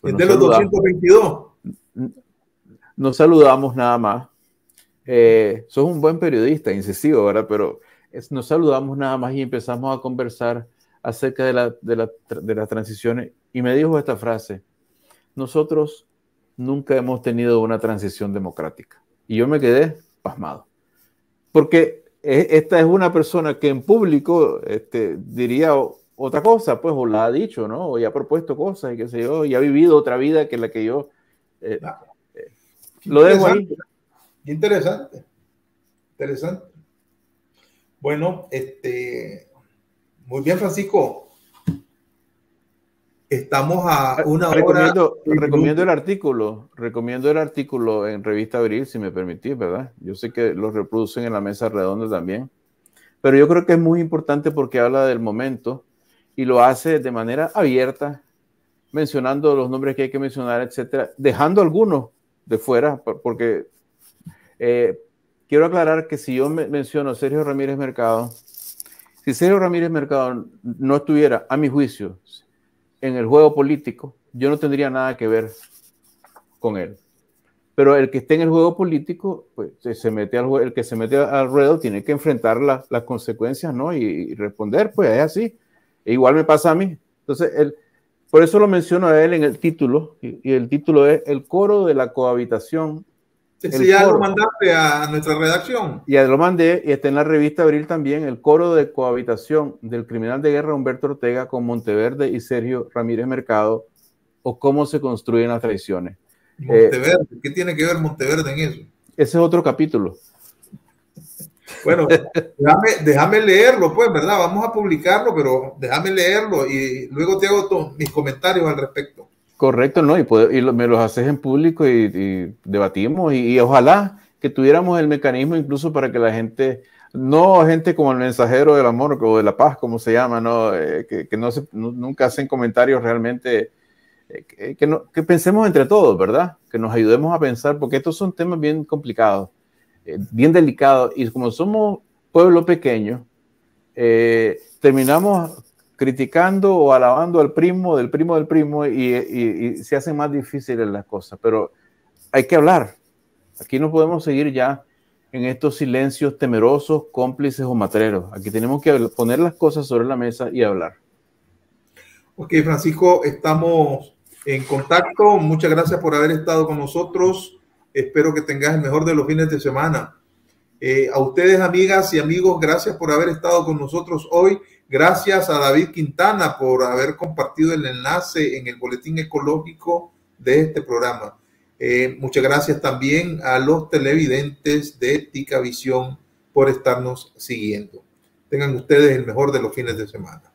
Pues de los 222. Nos saludamos nada más. Sos un buen periodista, incisivo, ¿verdad? Pero nos saludamos nada más y empezamos a conversar acerca de las transiciones, y me dijo esta frase: nosotros nunca hemos tenido una transición democrática. Y yo me quedé pasmado, porque esta es una persona que en público diría otra cosa, pues, o la ha dicho, ¿no? O ya ha propuesto cosas y qué sé yo, y ha vivido otra vida que la que yo lo dejo ahí. Interesante. Bueno, muy bien, Francisco. Estamos a una hora. Recomiendo el artículo en Revista Abril, si me permitís, ¿verdad? Yo sé que lo reproducen en la mesa redonda también, pero yo creo que es muy importante porque habla del momento y lo hace de manera abierta, mencionando los nombres que hay que mencionar, etcétera, dejando algunos de fuera, porque quiero aclarar que si yo menciono a Sergio Ramírez Mercado, si Sergio Ramírez Mercado no estuviera, a mi juicio, en el juego político, yo no tendría nada que ver con él. Pero el que esté en el juego político, pues el que se mete al ruedo tiene que enfrentar las consecuencias, ¿no? Y responder, pues es así. E igual me pasa a mí. Entonces, por eso lo menciono a él en el título, y el título es El coro de la cohabitación. Ya lo mandaste a nuestra redacción. Ya lo mandé, y está en la revista Abril también, El coro de cohabitación del criminal de guerra Humberto Ortega con Monteverde y Sergio Ramírez Mercado, o cómo se construyen las traiciones. Monteverde, ¿qué tiene que ver Monteverde en eso? Ese es otro capítulo. Bueno, déjame leerlo, pues, ¿verdad? Vamos a publicarlo, pero déjame leerlo y luego te hago mis comentarios al respecto. Correcto, ¿no? Y me los haces en público y debatimos, y ojalá que tuviéramos el mecanismo incluso para que la gente, no gente como el mensajero del amor o de la paz, como se llama, ¿no? Que nunca hacen comentarios realmente, que pensemos entre todos, ¿verdad? Que nos ayudemos a pensar, porque estos son temas bien complicados, bien delicados, y como somos pueblo pequeño, terminamos criticando o alabando al primo del primo del primo, y se hacen más difíciles las cosas. Pero hay que hablar. Aquí no podemos seguir ya en estos silencios temerosos, cómplices o matreros. Aquí tenemos que poner las cosas sobre la mesa y hablar. Ok, Francisco, estamos en contacto. Muchas gracias por haber estado con nosotros. Espero que tengas el mejor de los fines de semana. A ustedes, amigas y amigos, gracias por haber estado con nosotros hoy. Gracias a David Quintana por haber compartido el enlace en el boletín ecológico de este programa. Muchas gracias también a los televidentes de Tica Visión por estarnos siguiendo. Tengan ustedes el mejor de los fines de semana.